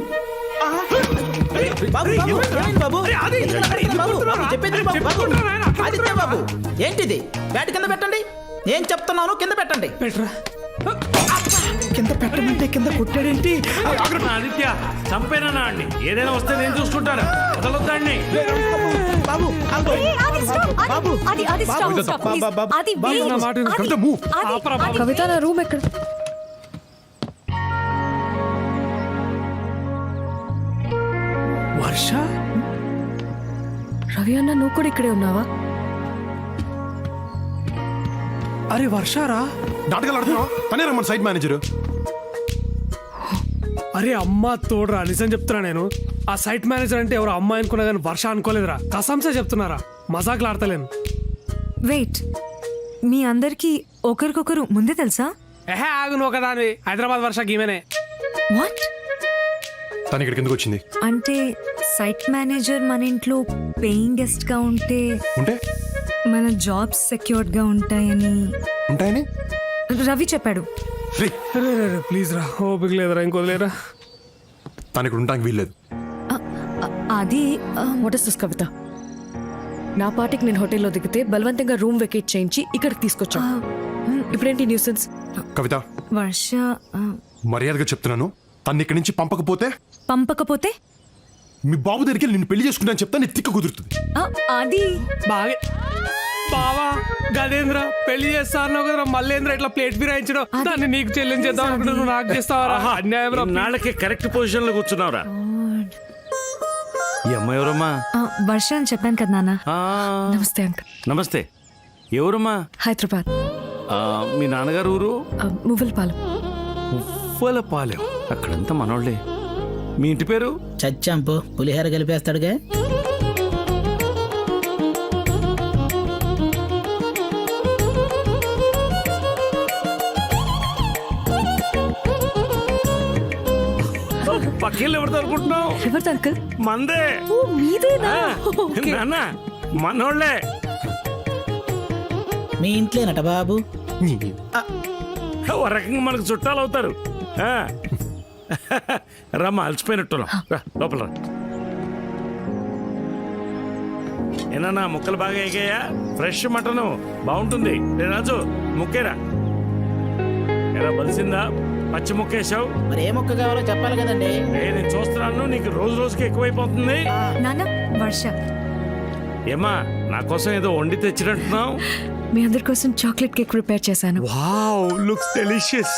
ఏంటిది? బ్యాట్ కింద పెట్టండి. ఏం చెప్తున్నాను కింద పెట్టండి. పెట్టరా. కింద పెట్టమంటే కింద కొట్టాడేంటి? ఆదిత్య చంపేనా అండి, ఏదైనా వస్తే నేను చూసుకుంటాను. వదలొద్దండి బాబు. కవిత నా రూమ్ ఎక్కడ? వర్ష, రవి అన్న నువ్వు కూడా ఇక్కడే ఉన్నావా? అరే వర్షారా, నాటకాలు ఆడుతున్నావు. తనే రమ్మని సైట్ మేనేజర్. అరే అమ్మా తోడరా, నిజం చెప్తున్నా నేను. ఆ సైట్ మేనేజర్ అంటే ఎవరు అమ్మాయి అనుకున్నా కానీ వర్ష అనుకోలేదురా. కసంసే చెప్తున్నారా, మజాకులు ఆడతలేను. వెయిట్, మీ అందరికి ఒకరికొకరు ముందే తెలుసా? ఆగు నువ్వు ఒకదాని. హైదరాబాద్ వర్ష గీమెనే. వాట్? తను ఇక్కడికి ఎందుకు వచ్చింది? అంటే సైట్ మేనేజర్ మన ఇంట్లో పేయింగ్ గెస్ట్ గా ఉంటే ఉంటే మన జాబ్స్ సెక్యూర్డ్ గా ఉంటాయని ఉంటాయని రవి చెప్పాడు. ప్లీజ్ రా, ఓపిక లేదురా, ఇంకోలేరా. తను ఇక్కడ ఉండడానికి వీల్లేదు. అది వాట్ ఇస్ దిస్ కవిత? నా పార్టీకి నేను హోటల్లో దిగితే బలవంతంగా రూమ్ వెకేట్ చేయించి ఇక్కడికి తీసుకొచ్చా. ఇప్పుడేంటి న్యూసెన్స్? కవిత, వర్ష మర్యాదగా చెప్తున్నాను, తను ఇక్కడి నుంచి పంపకపోతే మీ బాబు దగ్గరికి వెళ్ళి నిన్ను పెళ్లి చేసుకుంటాను చెప్తా, నీ తిక్క కుదురుతుంది. అది బాగా బావా గదేంద్ర పెళ్లి చేస్తాను కదరా, మల్లేంద్ర ఇట్లా ప్లేట్ ఫిరాయించడం, దాన్ని నీకు చెల్లించేద్దాం అనుకుంటే నువ్వు నాకు చేస్తావరా? అన్యాయం రా. నాళ్ళకి కరెక్ట్ పొజిషన్ లో కూర్చున్నావురా. ఈ అమ్మాయి ఎవరమ్మా? వర్ష అని చెప్పాను కదా నాన్న. నమస్తే అంకుల్. నమస్తే. ఎవరమ్మా? హైదరాబాద్. మీ నాన్నగారు ఊరు? మువ్వలపాలెం. మువ్వలపాలెం. అక్కడంతా మనోళ్ళే. మీ ఇంటి పేరు? చచ్చాంపు పులిహోర కలిపేస్తాడుగా. పక్కిళ్ళు ఎవరితో అనుకుంటున్నావు? ఎవరిది అంకుల్? మందే. మీదేనా? నాన్న మనోళ్ళే. మీ ఇంట్లోనట బాబు. ఓ రకంగా మనకు చుట్టాలు అవుతారు. రమ్మా, అలసిపోయినట్టున్నాం. లోపల రా. ఏనా ముక్కలు బాగా ఎగాయా? ఫ్రెష్ మటను బాగుంటుంది. రాజు ముక్కేరా. ఎలా బలిసిందా? పచ్చి ముక్కేసావు. మరి ఏ మొక్క కావాలో చెప్పాలి కదండి. నేను చూస్తున్నాను, నీకు రోజు రోజుకి ఎక్కువైపోతుంది. నాన్న వర్ష. ఏమా నా కోసం ఏదో వండి తెచ్చినట్టున్నావు? మీ అందరి కోసం చాక్లెట్ కేక్ ప్రిపేర్ చేశాను. Wow, looks delicious.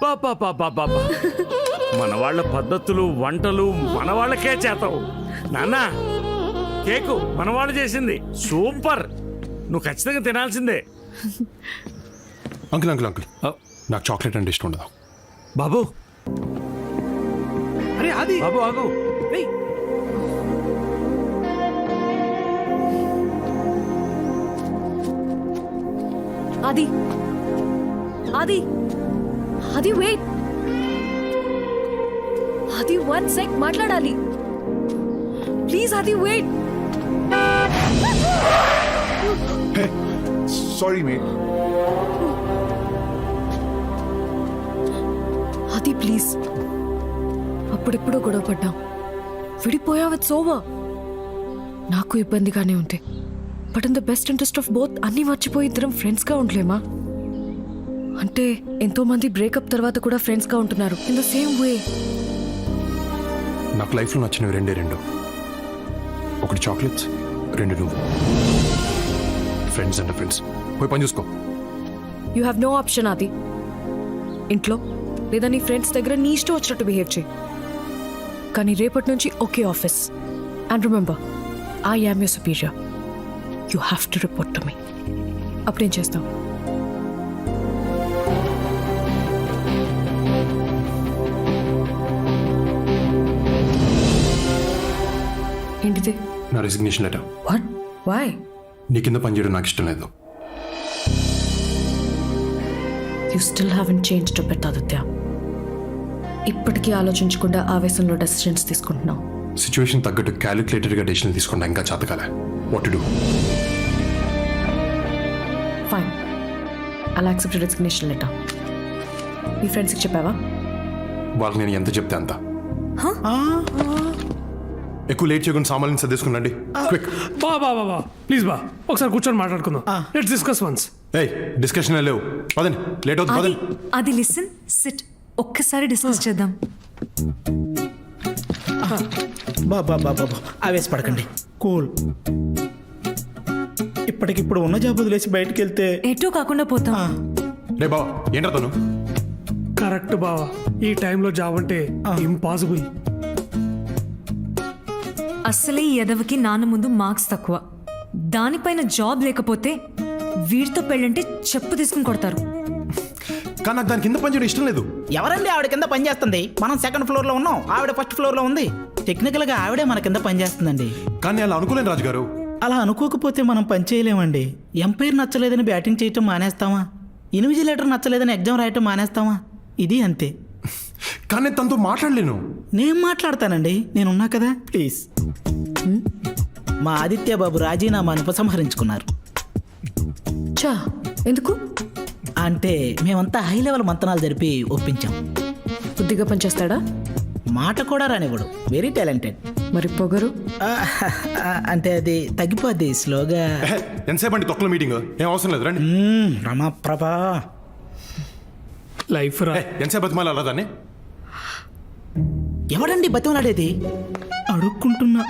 పాపా మన వాళ్ళ పద్ధతులు వంటలు మన వాళ్ళకే చేతావు. నాన్న కేకు మన వాళ్ళు చేసింది సూపర్. నువ్వు ఖచ్చితంగా తినాల్సిందే. అంకుల్ అంకుల్ అంకుల్, నాకు చాక్లెట్ అంటే ఇష్టం ఉండదు. బాబు అరే అది బాబు ఆగు. అది అది అది వెయిట్. అది 1 సెకండ్ మాట్లాడాలి ప్లీజ్. అది వెయిట్. సారీ మే. అది ప్లీజ్. అప్పుడెప్పుడో గొడవ పడ్డాం, విడిపోయావు. It's over. నాకు ఇబ్బందిగానే ఉంటే, but in the best interest of both అన్ని మర్చిపోయి ఇద్దరం ఫ్రెండ్స్గా ఉండలేమా? అంటే ఎంతో మంది బ్రేకప్ తర్వాత కూడా ఫ్రెండ్స్గా ఉంటున్నారు ఇన్ ద సేమ్ వే. నాకు లైఫ్లో నచ్చినవి రెండు. ఒకటి చాక్లెట్స్, 2 నువ్వు. ఫ్రెండ్స్ అంటే ఫ్రెండ్స్. పోయి పని చూసుకో. You have no option. అది ఇంట్లో లేదా నీ ఫ్రెండ్స్ దగ్గర నీ ఇష్టం వచ్చినట్టు బిహేవ్ చేయి. కానీ రేపటి నుంచి okay office. And remember, I am your superior. You have to report to me. అప్పుడేం చేస్తావు? ఏంటిది? నా రెసిగ్నేషన్ లెటర్. వాట్? వై? నీ కింద పనిచేయడం నాకు ఇష్టం లేదు. You still haven't changed a bit Aditya. ఇప్పటికీ ఆలోచించకుండా ఆవేశంలో డెసిషన్స్ తీసుకుంటున్నావు. సిచ్యువేషన్ తగ్గట్టు క్యాలిక్యులేటెడ్గా డెసిషన్ తీసుకుంటా ఇంకా చేతకాలే. What to do? ఫైన్, అలా యాక్సెప్ట్ రెసిగ్నేషన్ లెటర్. మీ ఫ్రెండ్స్కి చెప్పావా? వాళ్ళకి నేను ఎంత చెప్తే అంత. ఎక్కువ లేట్ చేయకుండా సామాన్యం సర్దేసుకున్నాండి. క్విక్. బా ప్లీజ్ బా, ఒకసారి కూర్చొని మాట్లాడుకుందాం. Let's discuss once. ఏయ్, డిస్కషన్ లేవు. పదండి, లేట్ అవుతుంది. పదండి. అది లిసన్, సిట్. ఒక్కసారి డిస్కస్ చేద్దాం. బాబా ఆవేశపడకండి, కూల్. ఇప్పటికిప్పుడు ఉన్న జాబ్ వదిలేసి బయటకు వెళ్తే ఎటూ కాకుండా పోతాం. రే బావ, ఏంట్రా తను? కరెక్ట్ బావా, ఈ టైంలో జాబ్ అంటే ఇంపాసిబుల్. అసలే ఈ ఎదవకి నాన్న ముందు మార్క్స్ తక్కువ, దానిపైన జాబ్ లేకపోతే వీడితో పెళ్ళంటే చెప్పు తీసుకుని కొడతారు. కానీ నాకు దాని కింద పనిచేయడం ఇష్టం లేదు. ఎవరండి ఆవిడ కింద పని చేస్తుంది? మనం 2nd ఫ్లోర్ లో ఉన్నాం, ఆవిడ 1st ఫ్లోర్ లో ఉంది. టెక్నికల్ గా ఆవిడే మన కింద పని చేస్తుందండి. కానీ అలా అనుకోలేను రాజుగారు. అలా అనుకోకపోతే మనం పని చేయలేమండి. ఎంపైర్ నచ్చలేదని బ్యాటింగ్ చేయటం మానేస్తామా? ఇన్విజిలేటర్ నచ్చలేదని ఎగ్జామ్ రాయటం మానేస్తామా? ఇది అంతే. కానీ నేను తనతో మాట్లాడలేను. నేను మాట్లాడతానండి, నేనున్నా కదా. ప్లీజ్. మా ఆదిత్య బాబు రాజీనామాను ఉపసంహరించుకున్నారు. చా ఎందుకు? అంటే మేమంతా హై లెవెల్ మంతనాలు జరిపి ఒప్పించాం. బుద్ధిగా పనిచేస్తాడా? మాట కూడా రానివ్వడు. Very talented. మరి పొగరు? అంటే అది తగ్గిపోద్ది స్లోగా. ఎంతసేపు అండి తొక్కల మీటింగ్? ఏం అవసరం లేదు, రండి. రమాప్రభా లైఫ్ రా. ఎంతసేపు బతిమాలి అలా దాన్ని? ఎవడండి బతిమలాడేది? అడుక్కుంటున్నా.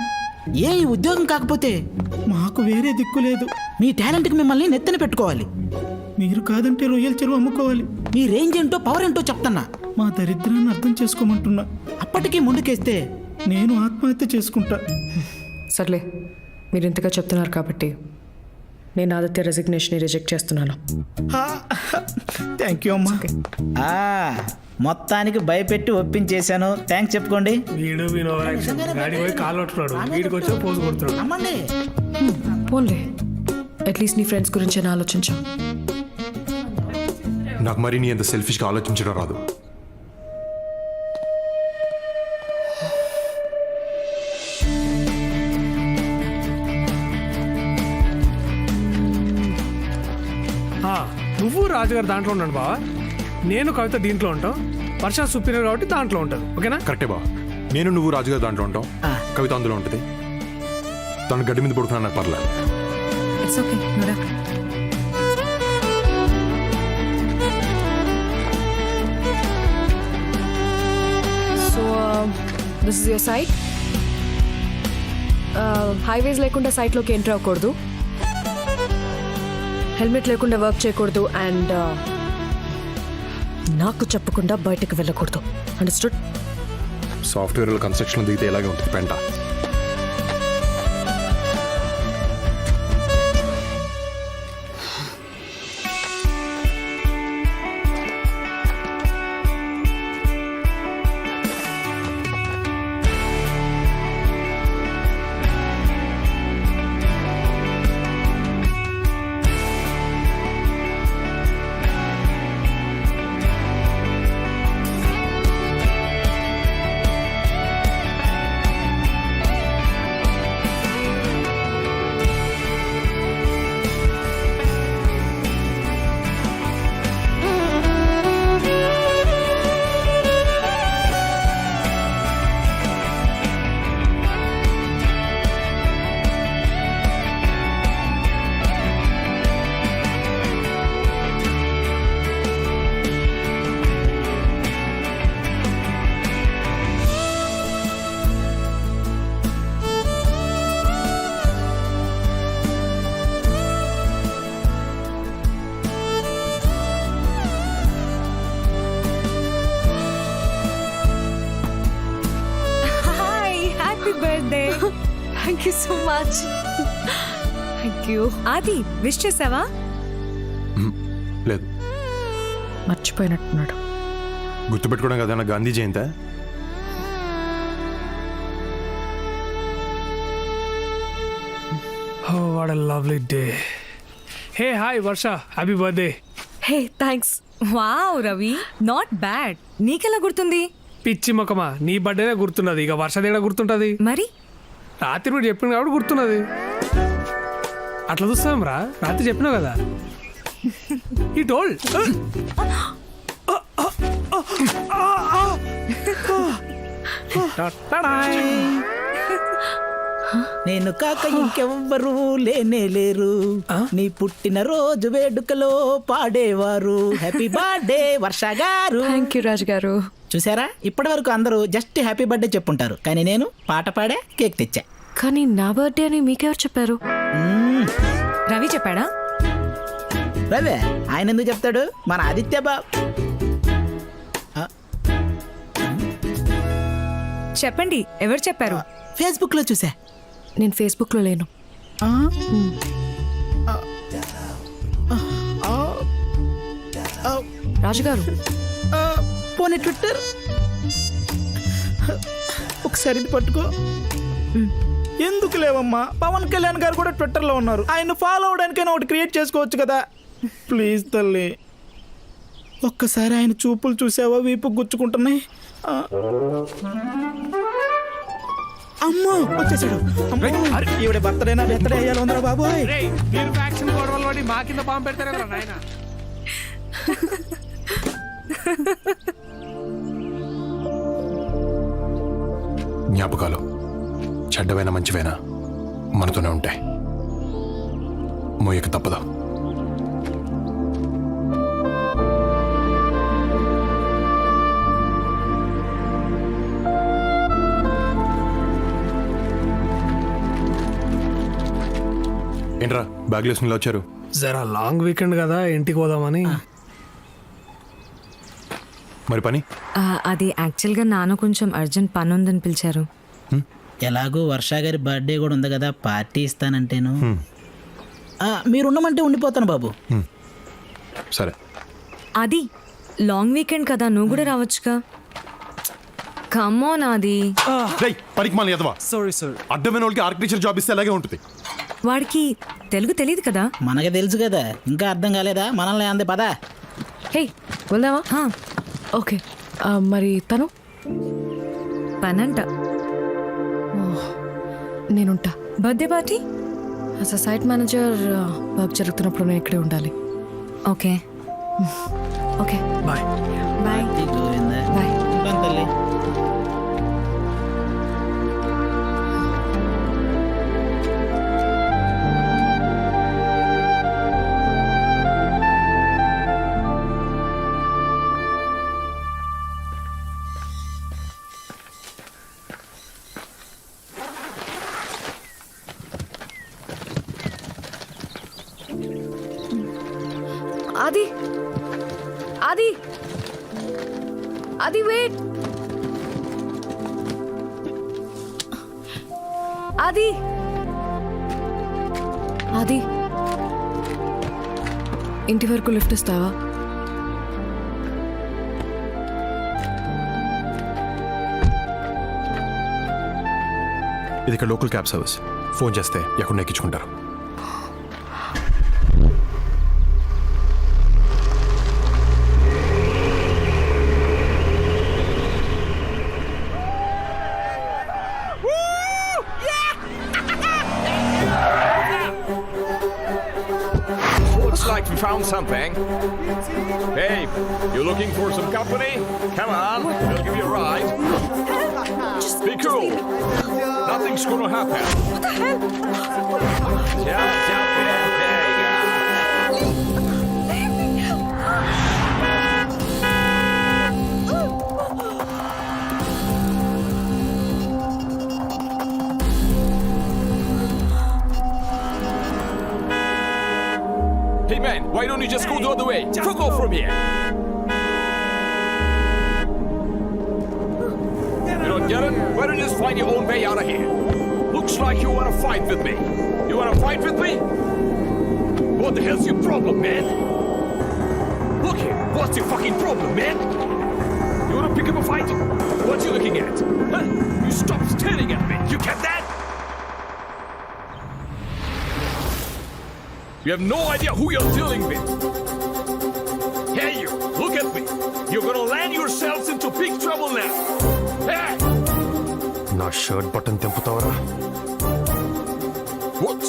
ఏ ఈ ఉద్యోగం కాకపోతే మాకు వేరే దిక్కు లేదు. మీ టాలెంట్కి మిమ్మల్ని నెత్తన పెట్టుకోవాలి. మీరు కాదంటే రొయ్యల చెరువు అమ్ముకోవాలి. మీ రేంజ్ ఏంటో పవర్ ఏంటో చెప్తున్నా. మా దరిద్రాన్ని అర్థం చేసుకోమంటున్నా. అప్పటికీ ముందుకేస్తే నేను ఆత్మహత్య చేసుకుంటా. సర్లే, మీరు ఇంతగా చెప్తున్నారు కాబట్టి నేను ఆదిత్య రెసిగ్నేషన్ రిజెక్ట్ చేస్తున్నాను. థ్యాంక్ యూ అమ్మా. మొత్తానికి భయపెట్టి ఒప్పించేశాను. థ్యాంక్స్ చెప్పుకోండి. వీడు గాడి పోయి కాలు పట్టుకున్నాడు, వీడికి వచ్చి పోజు కొడుతున్నాడు. అమ్మండి. పోన్లే, అట్లీస్ట్ నీ ఫ్రెండ్స్ గురించి అని ఆలోచించా. నాకు మరి నీ అంత సెల్ఫిష్గా ఆలోచించడం రాదు. నువ్వు రాజుగారు దాంట్లో ఉన్నాడు బావా, నేను కవిత దీంట్లో ఉంటాం. వర్ష సుపీరియర్ కాబట్టి దాంట్లో ఉంటుంది. ఓకేనా? కరెక్టే బా. నేను నువ్వు రాజుగారు దాంట్లో ఉంటాం, కవిత అందులో ఉంటుంది. తను గడ్డి మీద పడుకున్నా నాకు పర్లేదు. It's okay. So this is your site. Highways లేకుండా సైట్లోకి ఎంటర్ అవ్వకూడదు, హెల్మెట్ లేకుండా వర్క్ చేయకూడదు, అండ్ నాకు చెప్పకుండా బయటకు వెళ్ళకూడదు. అండర్స్టూడ్? సాఫ్ట్వేర్ కన్స్ట్రక్షన్ దిగితే ఎలాగే ఉంటుంది పెంట. Thank you so much. Thank you. ఆది, విష్ చేసావా? లేదు, మర్చిపోయినట్టున్నాడు. గుర్తుపెట్టుకోవడం కదా నా గాంధీ జయంతి. Oh, what a lovely day. Hey, hi, Varsha. Happy birthday. Hey thanks. Wow Ravi, not bad. నీకెలా గుర్తుంది? పిచ్చి మొక్కమా, నీ బర్త్డేనే గుర్తున్నది, ఇక వర్షదేడా గుర్తుంటది? మరి రాత్రి మీరు చెప్పింది కాబట్టి గుర్తున్నది. అట్లా చూస్తాం రా, రాత్రి చెప్పినావు కదా. ఈ టోల్డ్ నేను కాక ఇంకెవ్వరూ లేనే లేరు, నీ పుట్టిన రోజు వేడుకలో పాడేవారు. హ్యాపీ బర్త్డే వర్ష గారు. థ్యాంక్ యూ రాజు గారు. చూసారా, ఇప్పటి వరకు అందరూ జస్ట్ హ్యాపీ బర్త్డే చెప్పుంటారు, కానీ నేను పాట పాడే కేక్ తెచ్చా. కానీ నా బర్త్డే అని మీకెవరు చెప్పారు? రవి చెప్పాడా? రవే, ఆయన ఎందుకు చెప్తాడు? మన ఆదిత్య బాబు. చెప్పండి, ఎవరు చెప్పారు? ఫేస్బుక్ లో చూసా. నేను ఫేస్బుక్ లో లేను. రాజుగారు, పోనీ ట్విట్టర్ ఒకసారి ఇది పట్టుకో. ఎందుకు లేవమ్మా, పవన్ కళ్యాణ్ గారు కూడా ట్విట్టర్ లో ఉన్నారు. ఆయన ఫాలో అవడానికైనా ఒకటి క్రియేట్ చేసుకోవచ్చు కదా. ప్లీజ్ తల్లి. ఒక్కసారి ఆయన చూపులు చూసావా వీపు గుచ్చుకుంటున్నాయి. అమ్మో వచ్చేసాడు. ఈవిడ బర్త్డేనా బెత్తడే అయ్యాలి ఉందరా బాబోయ్. మీరు ఫ్యాక్షన్ గొడవలు పడి మా కింద బాంబు పెడతారేమరా నాయన. జ్ఞాపకాలు చెడ్డవైనా మంచివైనా మనతోనే ఉంటాయి. మోయక తప్పదు. ఏంట్రా బ్యాగ్ వేసుకుని వచ్చారు? జరా లాంగ్ వీకెండ్ కదా, ఇంటికి పోదామని. మరి పని? అది యాక్చువల్గా నాన్న కొంచెం అర్జెంట్ పని ఉందని పిలిచారు. ఎలాగో వర్ష గారి బర్త్డే కూడా ఉంది కదా, పార్టీ ఇస్తానంటేను. మీరు ఉండమంటే ఉండిపోతాను బాబు. సరే. అది లాంగ్ వీకెండ్ కదా, నువ్వు కూడా రావచ్చుగా. కమోన్ అది. పనికి మాలి ఎదవా. అడ్డమైన వాళ్ళకి ఆర్కిటెక్చర్ జాబ్ ఇస్తే అలాగే ఉంటుంది. వాడికి తెలుగు తెలియదు కదా. మనకి తెలుసు కదా, ఇంకా అర్థం కాలేదా? మనల్ని అందే పదా. హే వెళ్దామా? ఓకే. మరి తను పనంట. నేనుంటా. Birthday party as a site manager work జరుగుతున్నప్పుడు నేను ఇక్కడే ఉండాలి. Okay okay bye. Bye bye. తల్లి ఆది ఆది ఆది వెయిట్. ఆది ఆది ఇంటి వరకు లిఫ్ట్ ఇస్తావా? ఇది ఇక్కడ లోకల్ క్యాబ్ సర్వీస్. ఫోన్ చేస్తే ఎక్కడ ఎక్కించుకుంటారు. Like we found something. Hey, you looking for some company? Come on, we'll give you a ride. Be cool. Nothing's gonna happen. What the hell? Jump in. There you go. Hey man, why don't you just go the other way? Fuck off from here! You don't get it? Why don't you just find your own way out of here? Looks like you wanna fight with me. You wanna fight with me? What the hell's your problem, man? Look here, what's your fucking problem, man? You wanna pick up a fight? What you looking at? Huh? You stop staring at me. You get that? You have no idea who you're dealing with. Hey you, look at me. You're gonna land yourselves into big trouble now. Hey! నా షర్ట్ బటన్ తెంపుతావరా? What?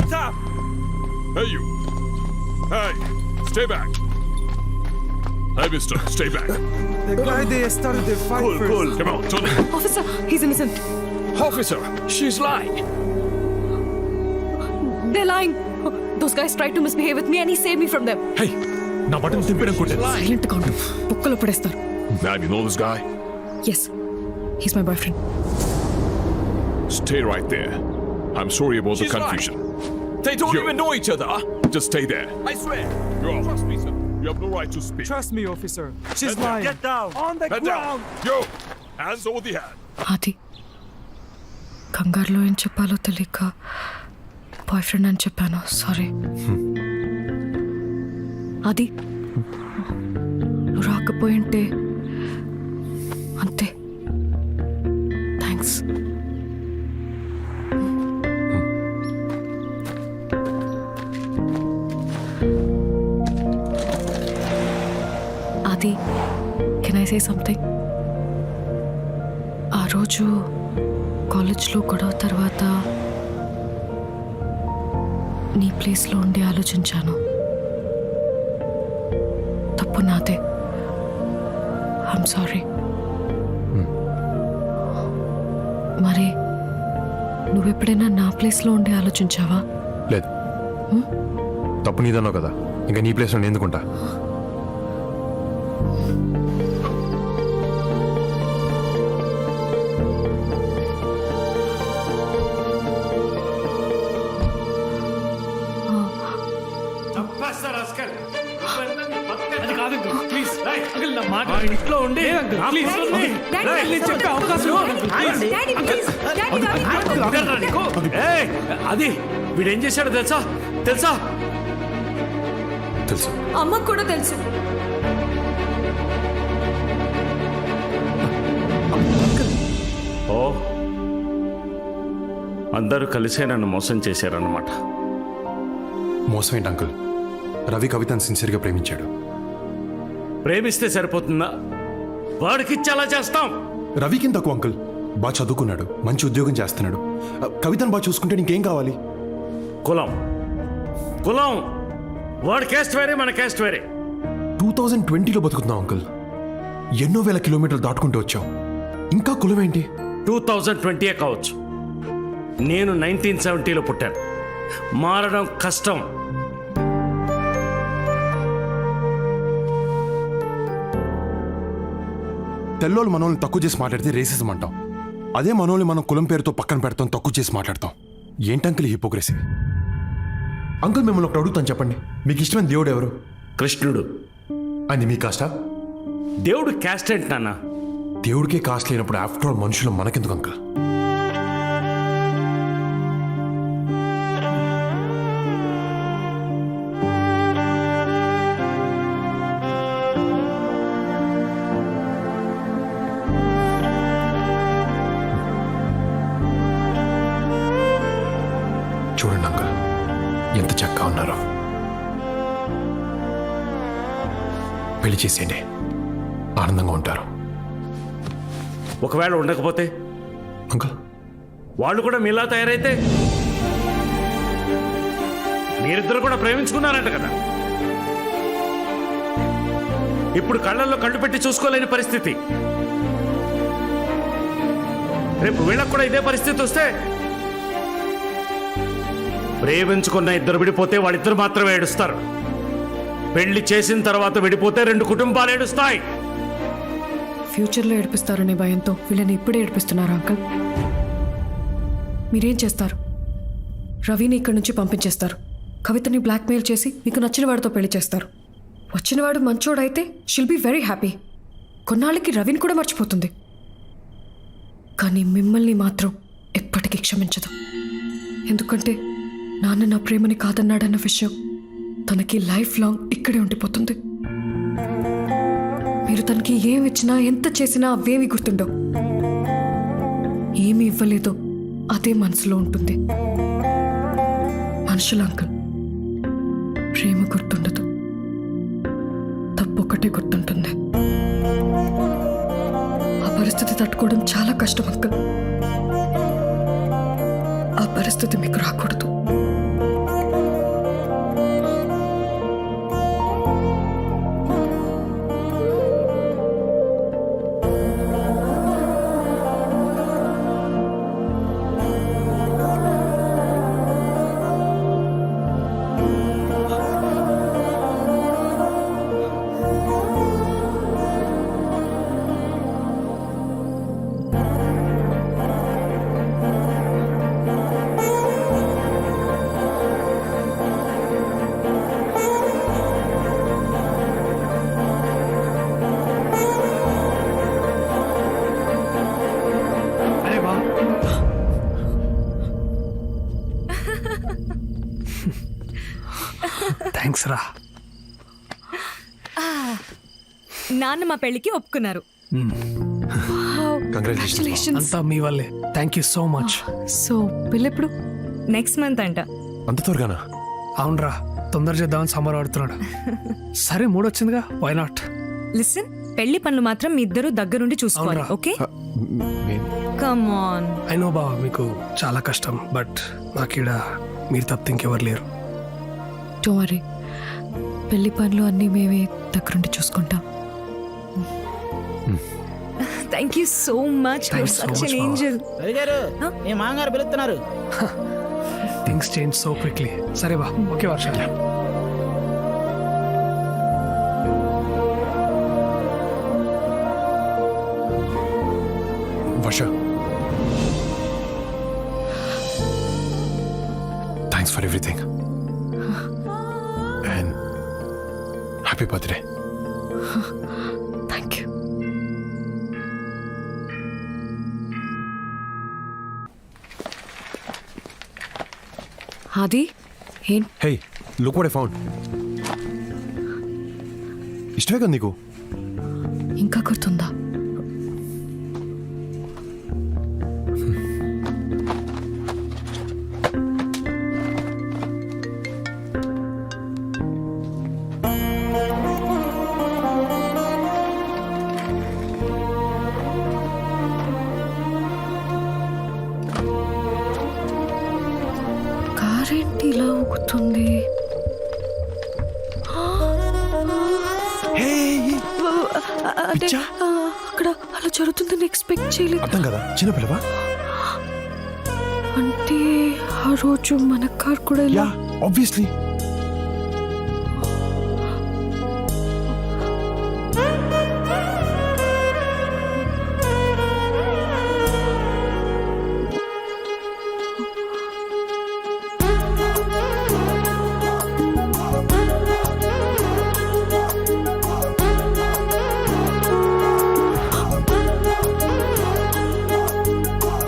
Hands up! Hey, you. Hey, stay back. Hey, mister, stay back. The guy they started the fight Cool. Come on, turn it. Officer he's innocent. Officer, she's lying. They're lying. Those guys tried to misbehave with me and he saved me from them. High నా బటన్ తిప్పడం కొట్టే సైలెంట్ గా ఉండు, బుక్కలో పడేస్తారు. Man, you know this guy? Yes, he's my boyfriend. Stay right there. I'm sorry about the confusion. They don't even know each other. Just stay there. I swear. Trust me, sir. You have no right to speak. Trust me, officer. She's lying. Get down. On the Head ground. down. Yo, hands over the head. అది కంగారులో ఏం చెప్పాలో తెలియక బాయ్ ఫ్రెండ్ అని చెప్పాను. సారీ. అది నువ్వు రాకపోయింటే అంతే. థ్యాంక్స్. అది కెన్ ఐ సే సంథింగ్? ఆ రోజు కాలేజ్లో గొడవ తర్వాత నీ ప్లేస్లో ఉండి ఆలోచించాను. తప్పు నాదే. I'm sorry. మరి నువ్వెప్పుడైనా నా ప్లేస్లో ఉండి ఆలోచించావా? లేదు, తప్పు నీదన్నావు కదా, ఇంకా నీ ప్లేస్లో నేను ఎందుకుంటా? అది కాదు అంకుల్, ప్లీజ్ అంకుల్ నా మాట ఇంట్లో ఉండి ప్లీజ్ చెప్పే అవకాశం ఇవ్వండి, ప్లీజ్. అది వీడేం చేశాడో తెలుసా? తెలుసు. అమ్మకు కూడా తెలుసు. ఓ, అందరూ కలిసే నన్ను మోసం చేశారన్నమాట. మోసం ఏంటి అంకుల్? రవి కవితను సిన్సియర్గా ప్రేమించాడు. ప్రేమిస్తే సరిపోతుందా? వాడికిచ్చి అలా చేస్తాం? రవికి తక్కువ అంకుల్, బాగా చదువుకున్నాడు, మంచి ఉద్యోగం చేస్తున్నాడు. కవితను బాగా చూసుకుంటే నీకేం కావాలి? కులం వాడి క్యాస్ట్ వేరే, మన క్యాస్ట్ వేరే. 2020లో బతుకుతున్నావు అంకుల్. ఎన్నో వేల కిలోమీటర్లు దాటుకుంటూ వచ్చావు, ఇంకా కులం ఏంటి? 2020 కావచ్చు, నేను 1970లో పుట్టాను. మారడం కష్టం. తెల్లోళ్ళు మనోళ్ళని తక్కువ చేసి మాట్లాడితే రేసిజం అంటాం. అదే మనోళ్ళని మనం కులం పేరుతో పక్కన పెడతాం, తక్కువ చేసి మాట్లాడతాం. ఏంటి అంకుల్ హిపోక్రసీ? అంకుల్ మిమ్మల్ని ఒకటి అడుగుతాను, చెప్పండి, మీకు ఇష్టమైన దేవుడు ఎవరు? కృష్ణుడు. అది మీ కాస్టా? దేవుడు క్యాస్ట్ ఏంటి నాన్న? దేవుడికే కాస్ట్ లేనప్పుడు ఆఫ్టర్ ఆల్ మనుషులు మనకెందుకు అంకుల్? చూడండి అంకుల్, ఎంత చక్కగా ఉన్నారో. పెళ్లి చేసేయండి, ఆనందంగా ఉంటారు. ఒకవేళ ఉండకపోతే అంకుల్, వాళ్ళు కూడా మీలా తయారైతే? మీరిద్దరు కూడా ప్రేమించుకున్నారంట కదా, ఇప్పుడు కళ్ళల్లో కళ్ళు పెట్టి చూసుకోలేని పరిస్థితి. రేపు వీళ్ళకు కూడా ఇదే పరిస్థితి వస్తే, ప్రేమించుకున్న ఇద్దరు విడిపోతే వాళ్ళిద్దరు మాత్రమే ఏడుస్తారు. పెళ్లి చేసిన తర్వాత విడిపోతే 2 కుటుంబాలు ఏడుస్తాయి. ఫ్యూచర్లో ఏడిపిస్తారనే భయంతో వీళ్ళని ఇప్పుడే ఏడిపిస్తున్నారు అంకుల్. మీరేం చేస్తారు? రవిని ఇక్కడి నుంచి పంపించేస్తారు, కవితని బ్లాక్మెయిల్ చేసి మీకు నచ్చిన వాడితో పెళ్లి చేస్తారు. వచ్చినవాడు మంచోడైతే షిల్ బీ వెరీ హ్యాపీ. కొన్నాళ్ళకి రవిని కూడా మర్చిపోతుంది. కానీ మిమ్మల్ని మాత్రం ఎప్పటికీ క్షమించదు. ఎందుకంటే నాన్న నా ప్రేమని కాదన్నాడన్న విషయం తనకి లైఫ్ లాంగ్ ఇక్కడే ఉండిపోతుంది. మీరు తనకి ఏమి ఇచ్చినా, ఎంత చేసినా అవేమి గుర్తుండవు. ఏమి ఇవ్వలేదో అదే మనసులో ఉంటుంది. మనుషుల అంకుల్, ప్రేమ గుర్తుండదు, తప్పొక్కటే గుర్తుంటుంది. ఆ పరిస్థితి తట్టుకోవడం చాలా కష్టం అంకుల్. ఆ పరిస్థితి మీకు రాకూడదు. థ్యాంక్స్ రా. నాన్న మా పెళ్ళికి ఒప్పుకున్నారు. కంగ్రాచులేషన్స్. అంతా మీ వల్లే. Thank you so much. So పెళ్ళెప్పుడు? నెక్స్ట్ మంత్ అంట. అంత త్వరగానా? అవునరా, తొందర చేద్దామని సంబరం ఆడుతున్నాడు. సరే, మూడొచ్చిందిగా, వై నాట్? లిసన్, పెళ్లి పనులు మాత్రం మీ ఇద్దరు దగ్గరుండి చూసుకోవాలి, అవునరా. Okay? Come on. I know బావ, మీకు చాలా కష్టం, బట్ నాకీడ మీరు తప్ప ఇంకెవరు లేరు. డోంట్ వరీ, పెళ్లి పనులు అన్నీ మేమే దగ్గరుండి చూసుకుంటాం. Thank you so much. Thanks so much, Angel. గారు మీ మామగారు పిలుస్తున్నారు. Things change so quickly. సరే బా, okay Varsha. Varsha, thanks for everything and happy birthday. Thank you. ఆది, ఏం హే, లుక్ వాట్ ఐ ఫౌండ్. ఇష్టమే కదా నీకు? ఇంకా గుర్తుందా? కారేంటి ఇలా ఊగుతుంది? అంటే అక్కడ అలా జరుగుతుందని ఎక్స్పెక్ట్ చేయలేదు. అర్థం కదా, చిన్నపిల్లవా? అంటే ఆ రోజు మన కార్ కూడా ఇలా. Yeah, obviously.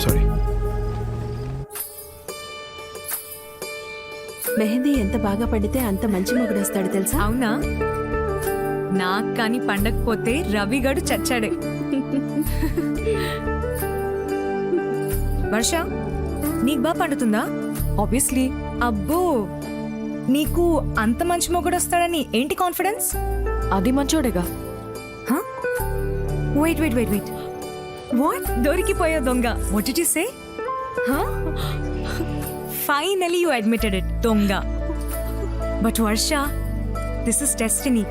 సారీ. మెహందీ ఎంత బాగా పడితే అంత మంచి మొగుడు వస్తాడు తెలుసా? అవునా? నాకు కానీ పండకపోతే రవిగాడు చచ్చాడే. వర్ష, నీకు బాగా పండుతుందా? ఆబ్వియస్లీ. అబ్బో, నీకు అంత మంచి మొగుడు వస్తాడని ఏంటి కాన్ఫిడెన్స్? అది మంచోడేగా. Wait wait wait wait what? దొరికిపోయా దొంగ. What did you say? Finally you admitted it, దొంగ. But Varsha, this is destiny.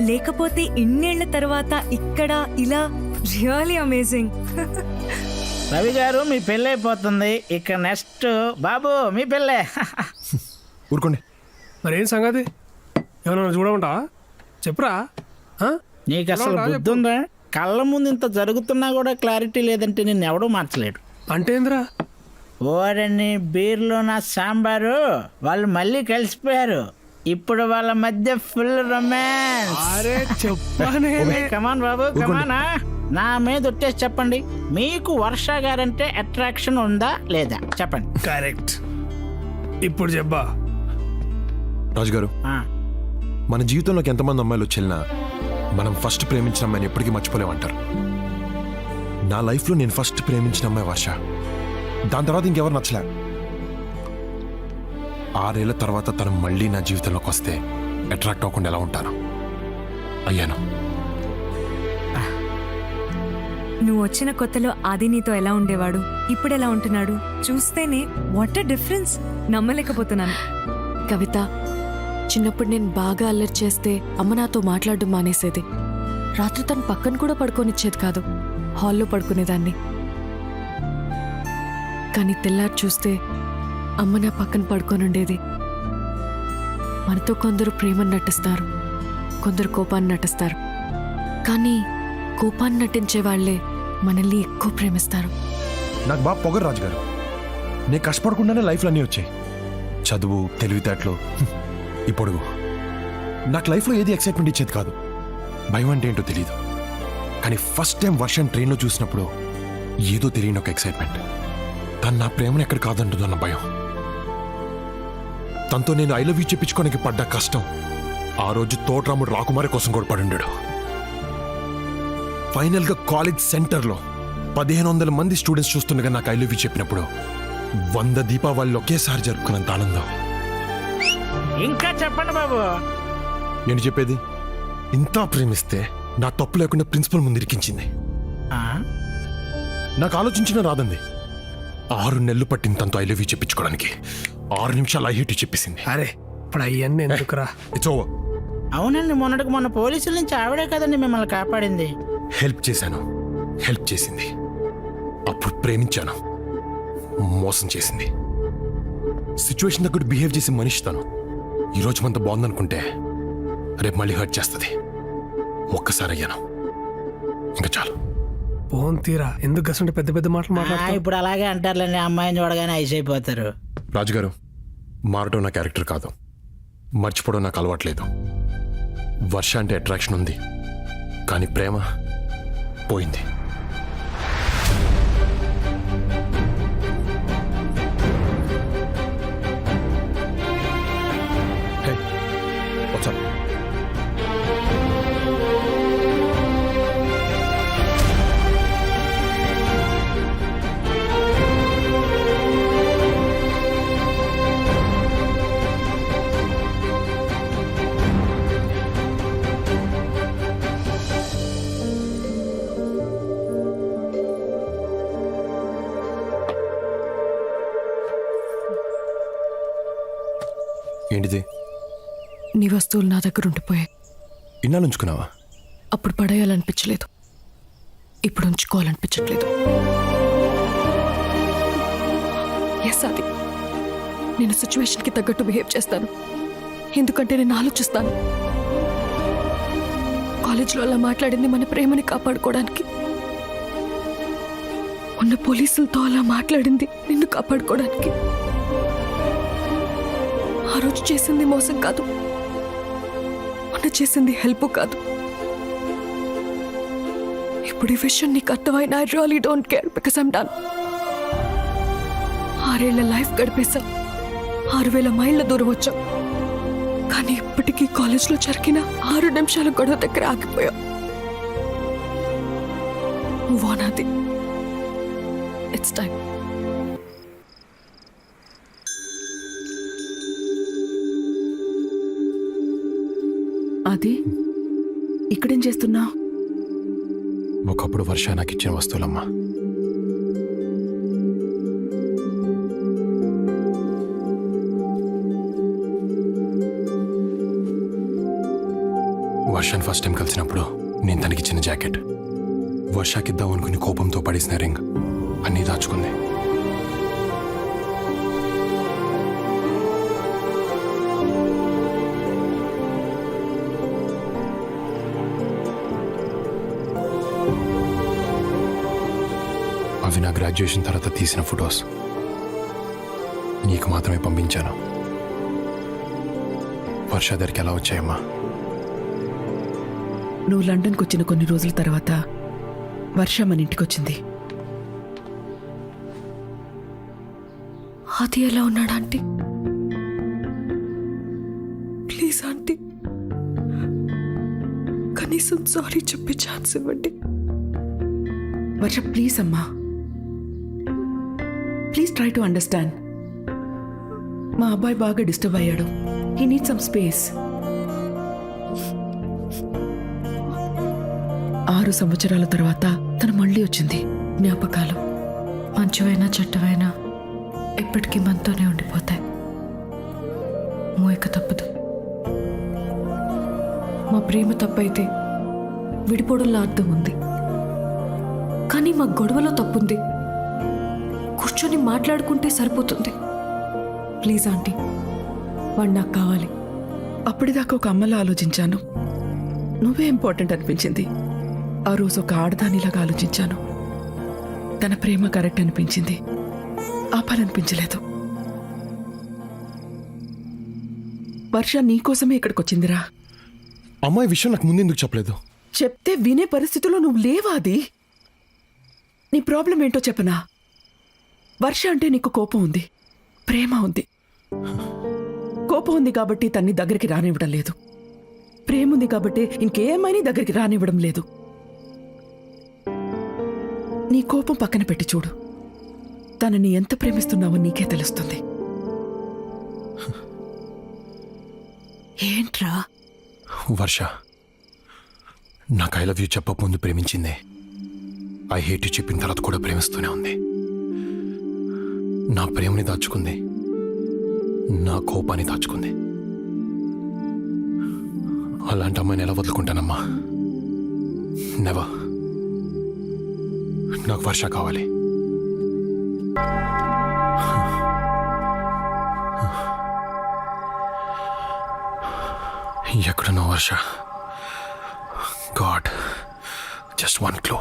లేకపోతే ఇన్నేళ్ల తర్వాత ఇక్కడ ఇలా రియల్లీ అమేజింగ్. రవి గారు మీ పెళ్ళి అయిపోతుంది, ఇక నెక్స్ట్ బాబు మీ పెళ్ళే. ఊరుకోండి. మరేం సంగతి? ఏమన్నా చూడమంటావా? చెప్పురా. నీకు అసలు బుద్ధి ఉందా? కళ్ళ ముందు ఇంత జరుగుతున్నా కూడా క్లారిటీ లేదంటే నిన్ను ఎవడూ మార్చలేడు. అంటే ఏంద్రా? ఓరని బీర్లో నా సాంబారు, వాళ్ళు మళ్ళీ కలిసిపోయారు. ఇప్పుడు వాళ్ళ మధ్య ఫుల్ రొమాన్స్. అరే చెప్పానే. కమాన్ బాబు, కమానా. నా మీద ఒట్టేసి చెప్పండి, మీకు వర్ష గారంటే అట్రాక్షన్ ఉందా లేదా చెప్పండి. కరెక్ట్. ఇప్పుడు చెప్పా. రాజుగారు, మన జీవితంలోకి ఎంతమంది అమ్మాయిలు వచ్చేనా మనం ఫస్ట్ ప్రేమించిన అమ్మాయిని ఎప్పటికీ మర్చిపోలేమంటారు. నా లైఫ్లో నేను ఫస్ట్ ప్రేమించిన అమ్మాయి వర్ష. దాని తర్వాత ఇంకెవరు నచ్చలే. 6 ఏళ్ల తర్వాత తను మళ్ళీ నా జీవితంలోకి వస్తే అట్రాక్ట్ అవ్వకుండా ఎలా ఉంటాను? అయ్యాను. నువ్వు వచ్చిన కొత్తలో ఆది నీతో ఎలా ఉండేవాడు, ఇప్పుడు ఎలా ఉంటున్నాడు చూస్తేనే వాట్ ఎ డిఫరెన్స్. నమ్మలేకపోతున్నాను. కవిత, చిన్నప్పుడు నేను బాగా అల్లరి చేస్తే అమ్మ నాతో మాట్లాడడం మానేసేది. రాత్రి తను పక్కన కూడా పడుకోనిచ్చేది కాదు, హాల్లో పడుకునేదాన్ని. కానీ తెల్లారి చూస్తే అమ్మ నా పక్కన పడుకోనుండేది. మనతో కొందరు ప్రేమను నటిస్తారు, కొందరు కోపాన్ని నటిస్తారు. కానీ కోపాన్ని నటించే వాళ్లే మనల్ని ఎక్కువ ప్రేమిస్తారు. నాకు బాగా పొగరు రాజుగారు. నేను కష్టపడకుండానే లైఫ్లో అన్నీ వచ్చాయి. చదువు, తెలివితేటలు, ఈ పొడుగు. నాకు లైఫ్లో ఏది ఎక్సైట్మెంట్ ఇచ్చేది కాదు. భయం అంటే ఏంటో తెలియదు. కానీ ఫస్ట్ టైం వర్షం ట్రైన్లో చూసినప్పుడు ఏదో తెలియని ఒక ఎక్సైట్మెంట్. తను నా ప్రేమను ఎక్కడ కాదంటుందన్న భయం. తనతో నేను ఐ లవ్ యూ చెప్పించుకోవడానికి పడ్డ కష్టం ఆ రోజు తోటరాముడు రాకుమారి కోసం కూడా పడుండాడు. ఫైనల్గా కాలేజ్ సెంటర్లో 1500 మంది స్టూడెంట్స్ చూస్తుండగా నాకు ఐ లవ్ యూ చెప్పినప్పుడు 100 దీపావళిలో ఒకేసారి జరుపుకున్నంత ఆనందం. ఇంకా చెప్పండి బాబు. ఏంటి చెప్పేది? ఇంత ప్రేమిస్తే నా తప్పు లేకుండా ప్రిన్సిపల్ ముందు ఇరికించింది. నాకు ఆలోచించిన రాదండి. 6 నెలలు పట్టింది తనతో ఐ లవ్ యూ చెప్పించుకోవడానికి. 6 నిమిషాలు ఐ హేట్ యూ చెప్పేసింది. అరే ఇప్పుడు అవన్నీ ఎందుకురా? It's over. అవునండి, మొన్న పోలీసుల నుంచి ఆవిడే కదండి మిమ్మల్ని కాపాడింది. హెల్ప్ చేశాను, హెల్ప్ చేసింది. అప్పుడు ప్రేమించాను, మోసం చేసింది. సిచ్యువేషన్ తగ్గట్టు బిహేవ్ చేసి మనిషి తను. ఈరోజు మనతో బాగుందనుకుంటే రేపు మళ్ళీ హర్ట్ చేస్తుంది. ఒక్కసారి అయ్యాను, ఇంకా చాలు. ఫోన్ తీరా, ఎందుకు గసంటే పెద్ద పెద్ద మాటలు మాట్లాడుతా? ఇప్పుడు అలాగే అంటారులేండి, అమ్మాయిని చూడగానే ఐస్ అయిపోతారు. రాజుగారు, మారటం నా క్యారెక్టర్ కాదు, మర్చిపోవడం నాకు అలవాట్లేదు. వర్ష అంటే అట్రాక్షన్ ఉంది, కానీ ప్రేమ పోయింది. Hey, what's up? ఏంటిది? నీ వస్తువులు నా దగ్గర ఉండిపోయాయి. ఇన్నాళ్ళు ఉంచుకున్నావా? అప్పుడు పడేయాలనిపించలేదు, ఇప్పుడు ఉంచుకోవాలనిపించట్లేదు. ఎస్, అది నేను సిచ్యువేషన్కి తగ్గట్టు బిహేవ్ చేస్తాను, ఎందుకంటే నేను ఆలోచిస్తాను. కాలేజ్లో అలా మాట్లాడింది మన ప్రేమని కాపాడుకోవడానికి. ఉన్న పోలీసులతో అలా మాట్లాడింది నిన్ను కాపాడుకోవడానికి. ఆ రోజు చేసింది మోసం కాదు, మొన్న చేసింది హెల్ప్ కాదు. ఇప్పుడు ఈ విషయం నీకు అర్థమైనా I really don't care, because I'm done. 6 ఏళ్ల లైఫ్ గడిపేశాం, 6000 మైళ్ళ దూరం వచ్చాం, కానీ ఇప్పటికీ కాలేజ్లో జరిగిన 6 నిమిషాల గొడవ దగ్గర ఆగిపోయాం. వానాది, ఇట్స్ టైం. అది ఇక్కడేం చేస్తున్నావు? ఒకప్పుడు వర్ష నాకు ఇచ్చిన వస్తువులమ్మా. వర్షాన్ని ఫస్ట్ టైం కలిసినప్పుడు నేను తనకిచ్చిన జాకెట్, వర్షాకిద్దాం అనుకుని కోపంతో పడేసిన రింగ్ అన్నీ దాచుకుంది. అవి నా గ్రాడ్యుయేషన్ తర్వాత తీసిన ఫొటోస్ నీకు మాత్రమే పంపించాను. వర్ష దగ్గరికి ఎలా వచ్చాయమ్మా? నువ్వు లండన్కి వచ్చిన కొన్ని రోజుల తర్వాత వర్ష మన ఇంటికి వచ్చింది. అది ఎలా ఉన్నాడు ఆంటీ? ప్లీజ్ ఆంటీ, కనీసం సారీ చెప్పే ఛాన్స్ ఇవ్వండి. వర్ష ప్లీజ్ అమ్మా, ప్లీజ్ ట్రై టు అండర్స్టాండ్. మా అబ్బాయి బాగా డిస్టర్బ్ అయ్యాడు, హీ నీడ్ సమ్ స్పేస్. 6 సంవత్సరాల తర్వాత తను మళ్ళీ వచ్చింది. జ్ఞాపకాలు మంచివైనా చెడ్డవైనా ఎప్పటికీ మనతోనే ఉండిపోతాయి. మోయక తప్పదు. మా ప్రేమ తప్పైతే విడిపోవడంలో అర్థం ఉంది, కానీ మా గొడవలో తప్పుంది. కూర్చొని మాట్లాడుకుంటే సరిపోతుంది. ప్లీజ్ ఆంటీ, వాడు నాకు కావాలి. అప్పటిదాకా ఒక అమ్మలా ఆలోచించాను, నువ్వే ఇంపార్టెంట్ అనిపించింది. ఆ రోజు ఒక ఆడదానిలాగా ఆలోచించాను. తన ప్రేమ కరెక్ట్ అనిపించింది, ఆపాలనిపించలేదు. వర్ష నీకోసమే ఇక్కడికి వచ్చిందిరా. అమ్మాయి విషయం నాకు ముందెందుకు చెప్పలేదు? చెప్తే వినే పరిస్థితిలో నువ్వు లేవా? అది నీ ప్రాబ్లం ఏంటో చెప్పనా? వర్ష అంటే నీకు కోపం ఉంది, ప్రేమ ఉంది. కోపం ఉంది కాబట్టి తన్ని దగ్గరికి రానివ్వడం లేదు. ప్రేమ ఉంది కాబట్టి ఇంకేమైనా దగ్గరికి రానివ్వడం లేదు. నీ కోపం పక్కన పెట్టి చూడు, తనని ఎంత ప్రేమిస్తున్నావో నీకే తెలుస్తుంది. ఏంట్రా? వర్ష, నాకు ఐ లవ్ యూ చెప్పక ముందు ప్రేమించిందే, ఐ హేట్ యూ చెప్పిన తర్వాత కూడా ప్రేమిస్తూనే ఉంది. నా ప్రేమని దాచుకుంది, నా కోపాన్ని దాచుకుంది. అలాంటి అమ్మాయిని ఎలా వదులుకుంటానమ్మా? నెవర్. నాకు వర్ష కావాలి. ఎక్కడున్నా Varsha? God, just one clue.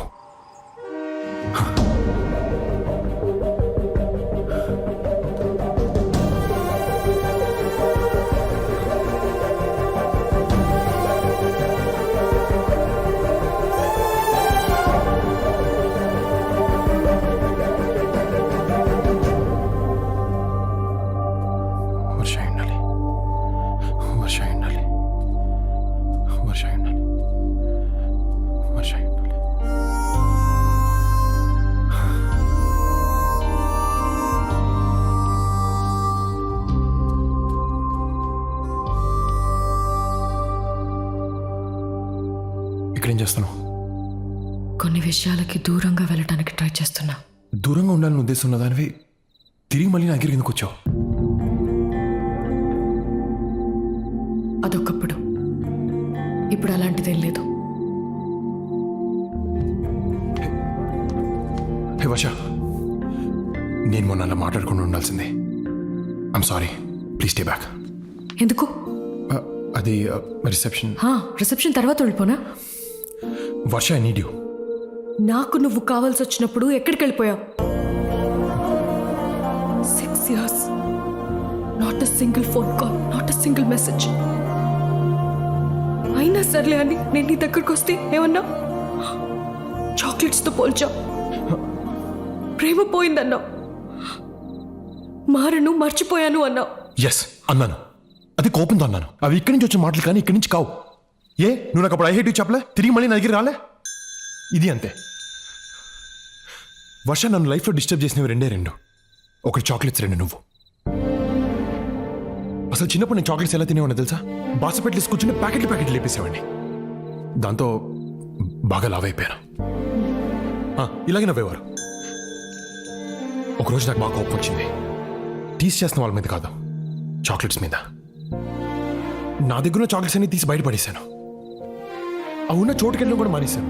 Varsha ఉండాలి, వర్ష ఉండాలి, వర్ష ఉండాలి, వర్ష ఉండాలి. ఇక్కడేం చేస్తున్నావు? కొన్ని విషయాలకి దూరంగా వెళ్ళడానికి ట్రై చేస్తున్నా. దూరంగా ఉండాలని ఉద్దేశం ఉన్నదానివి తిరిగి మళ్ళీ నా దగ్గరికి ఎందుకు వచ్చావు? అదొకప్పుడు, ఇప్పుడు అలాంటిదేం లేదు. హే వర్ష, నేను మొన్న అలా మాట్లాడకుండా ఉండాల్సిందే. I'm sorry, please stay back. ఎందుకు? అది రిసెప్షన్. రిసెప్షన్ తర్వాత వెళ్ళిపోనా? వర్ష, ఐ నీడ్ యూ. నాకు నువ్వు కావాల్సి వచ్చినప్పుడు ఎక్కడికి వెళ్ళిపోయావు? 6 years, not a single phone call, not a single message. అయినా సర్లే అని నేను నీ దగ్గరకు వస్తే ఏమన్నా? చాక్లెట్స్తో పోల్చావు, ప్రేమ పోయిందన్నావు, మారను మర్చిపోయాను అన్నావు. ఎస్ అన్నాను, అది కోపంతో అన్నాను. అవి ఇక్కడి నుంచి వచ్చిన మాటలు కానీ ఇక్కడి నుంచి కావు. ఏ, నువ్వు నాకు అప్పుడు ఐ హేట్ యూ చెప్పలే, తిరిగి మళ్ళీ నా దగ్గర రాలే. ఇది అంతే. వర్ష, నన్ను లైఫ్లో డిస్టర్బ్ చేసినవి రెండు. ఒకటి చాక్లెట్స్, రెండు నువ్వు. అసలు చిన్నప్పుడు నేను చాక్లెట్స్ ఎలా తినేవాడిని తెలుసా? బాసపెట్లు కూర్చుని ప్యాకెట్లు లేపేసేవాడిని. దాంతో బాగా లావ్ అయిపోయాను. ఇలాగే నవ్వేవారు. ఒకరోజు నాకు బాగా కోపం వచ్చింది. టీస్ చేస్తున్న వాళ్ళ మీద కాదు, చాక్లెట్స్ మీద. నా దగ్గర చాక్లెట్స్ అన్ని తీసి బయటపడేశాను. ఆ ఉన్న చోటుకెళ్ళడం కూడా మానేశాను.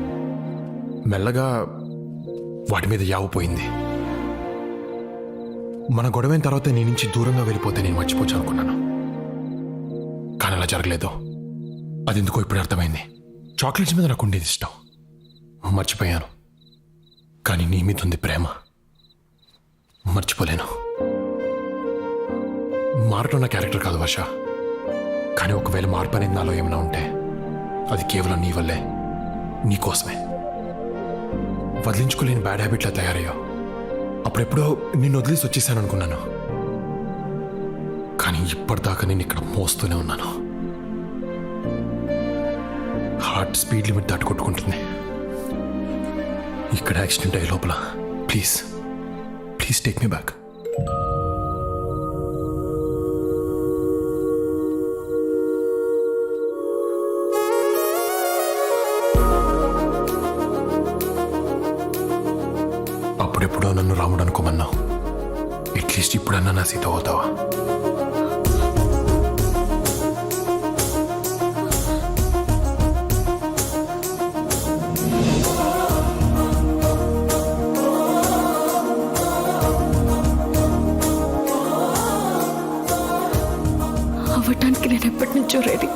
మెల్లగా వాటి మీద యావ పోయింది. మన గొడవైన తర్వాత నీ నుంచి దూరంగా వెళ్ళిపోతే నేను మర్చిపోవచ్చు అనుకున్నాను, కానీ అలా జరగలేదు. అది ఎందుకో ఇప్పుడు అర్థమైంది. చాక్లెట్స్ మీద నాకు ఉండేది ఇష్టం, మర్చిపోయాను. కానీ నీ మీద ఉంది ప్రేమ, మర్చిపోలేను. మారటం నా క్యారెక్టర్ కాదు వర్ష, కానీ ఒకవేళ మార్పు అనేది నాలో ఏమైనా ఉంటే అది కేవలం నీ వల్లే, నీ కోసమే. వదిలించుకోలేని బ్యాడ్ హ్యాబిట్లా తయారయ్యో. అప్పుడెప్పుడో నిన్ను వదిలేసి వచ్చేసాను అనుకున్నాను, కానీ ఇప్పటిదాకా నేను ఇక్కడ మోస్తూనే ఉన్నాను. హార్ట్ స్పీడ్ లిమిట్ దాటుకొట్టుకుంటుంది. ఇక్కడ యాక్సిడెంట్ అయ్యే లోపల ప్లీజ్ టేక్ మీ బ్యాక్. అప్పుడెప్పుడో నన్ను రాముడు అనుకోమన్నావు, అట్లీస్ట్ ఇప్పుడన్నా నా సీత అవుతావా? అవ్వటానికి నేను ఎప్పటి నుంచో రెడీ.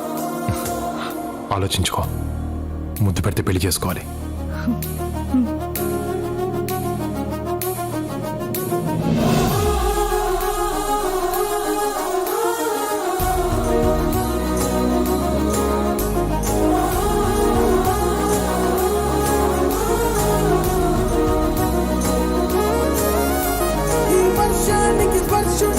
ఆలోచించుకో, ముద్దు పెడితే పెళ్లి చేసుకోవాలి. వర్షానికి వర్షం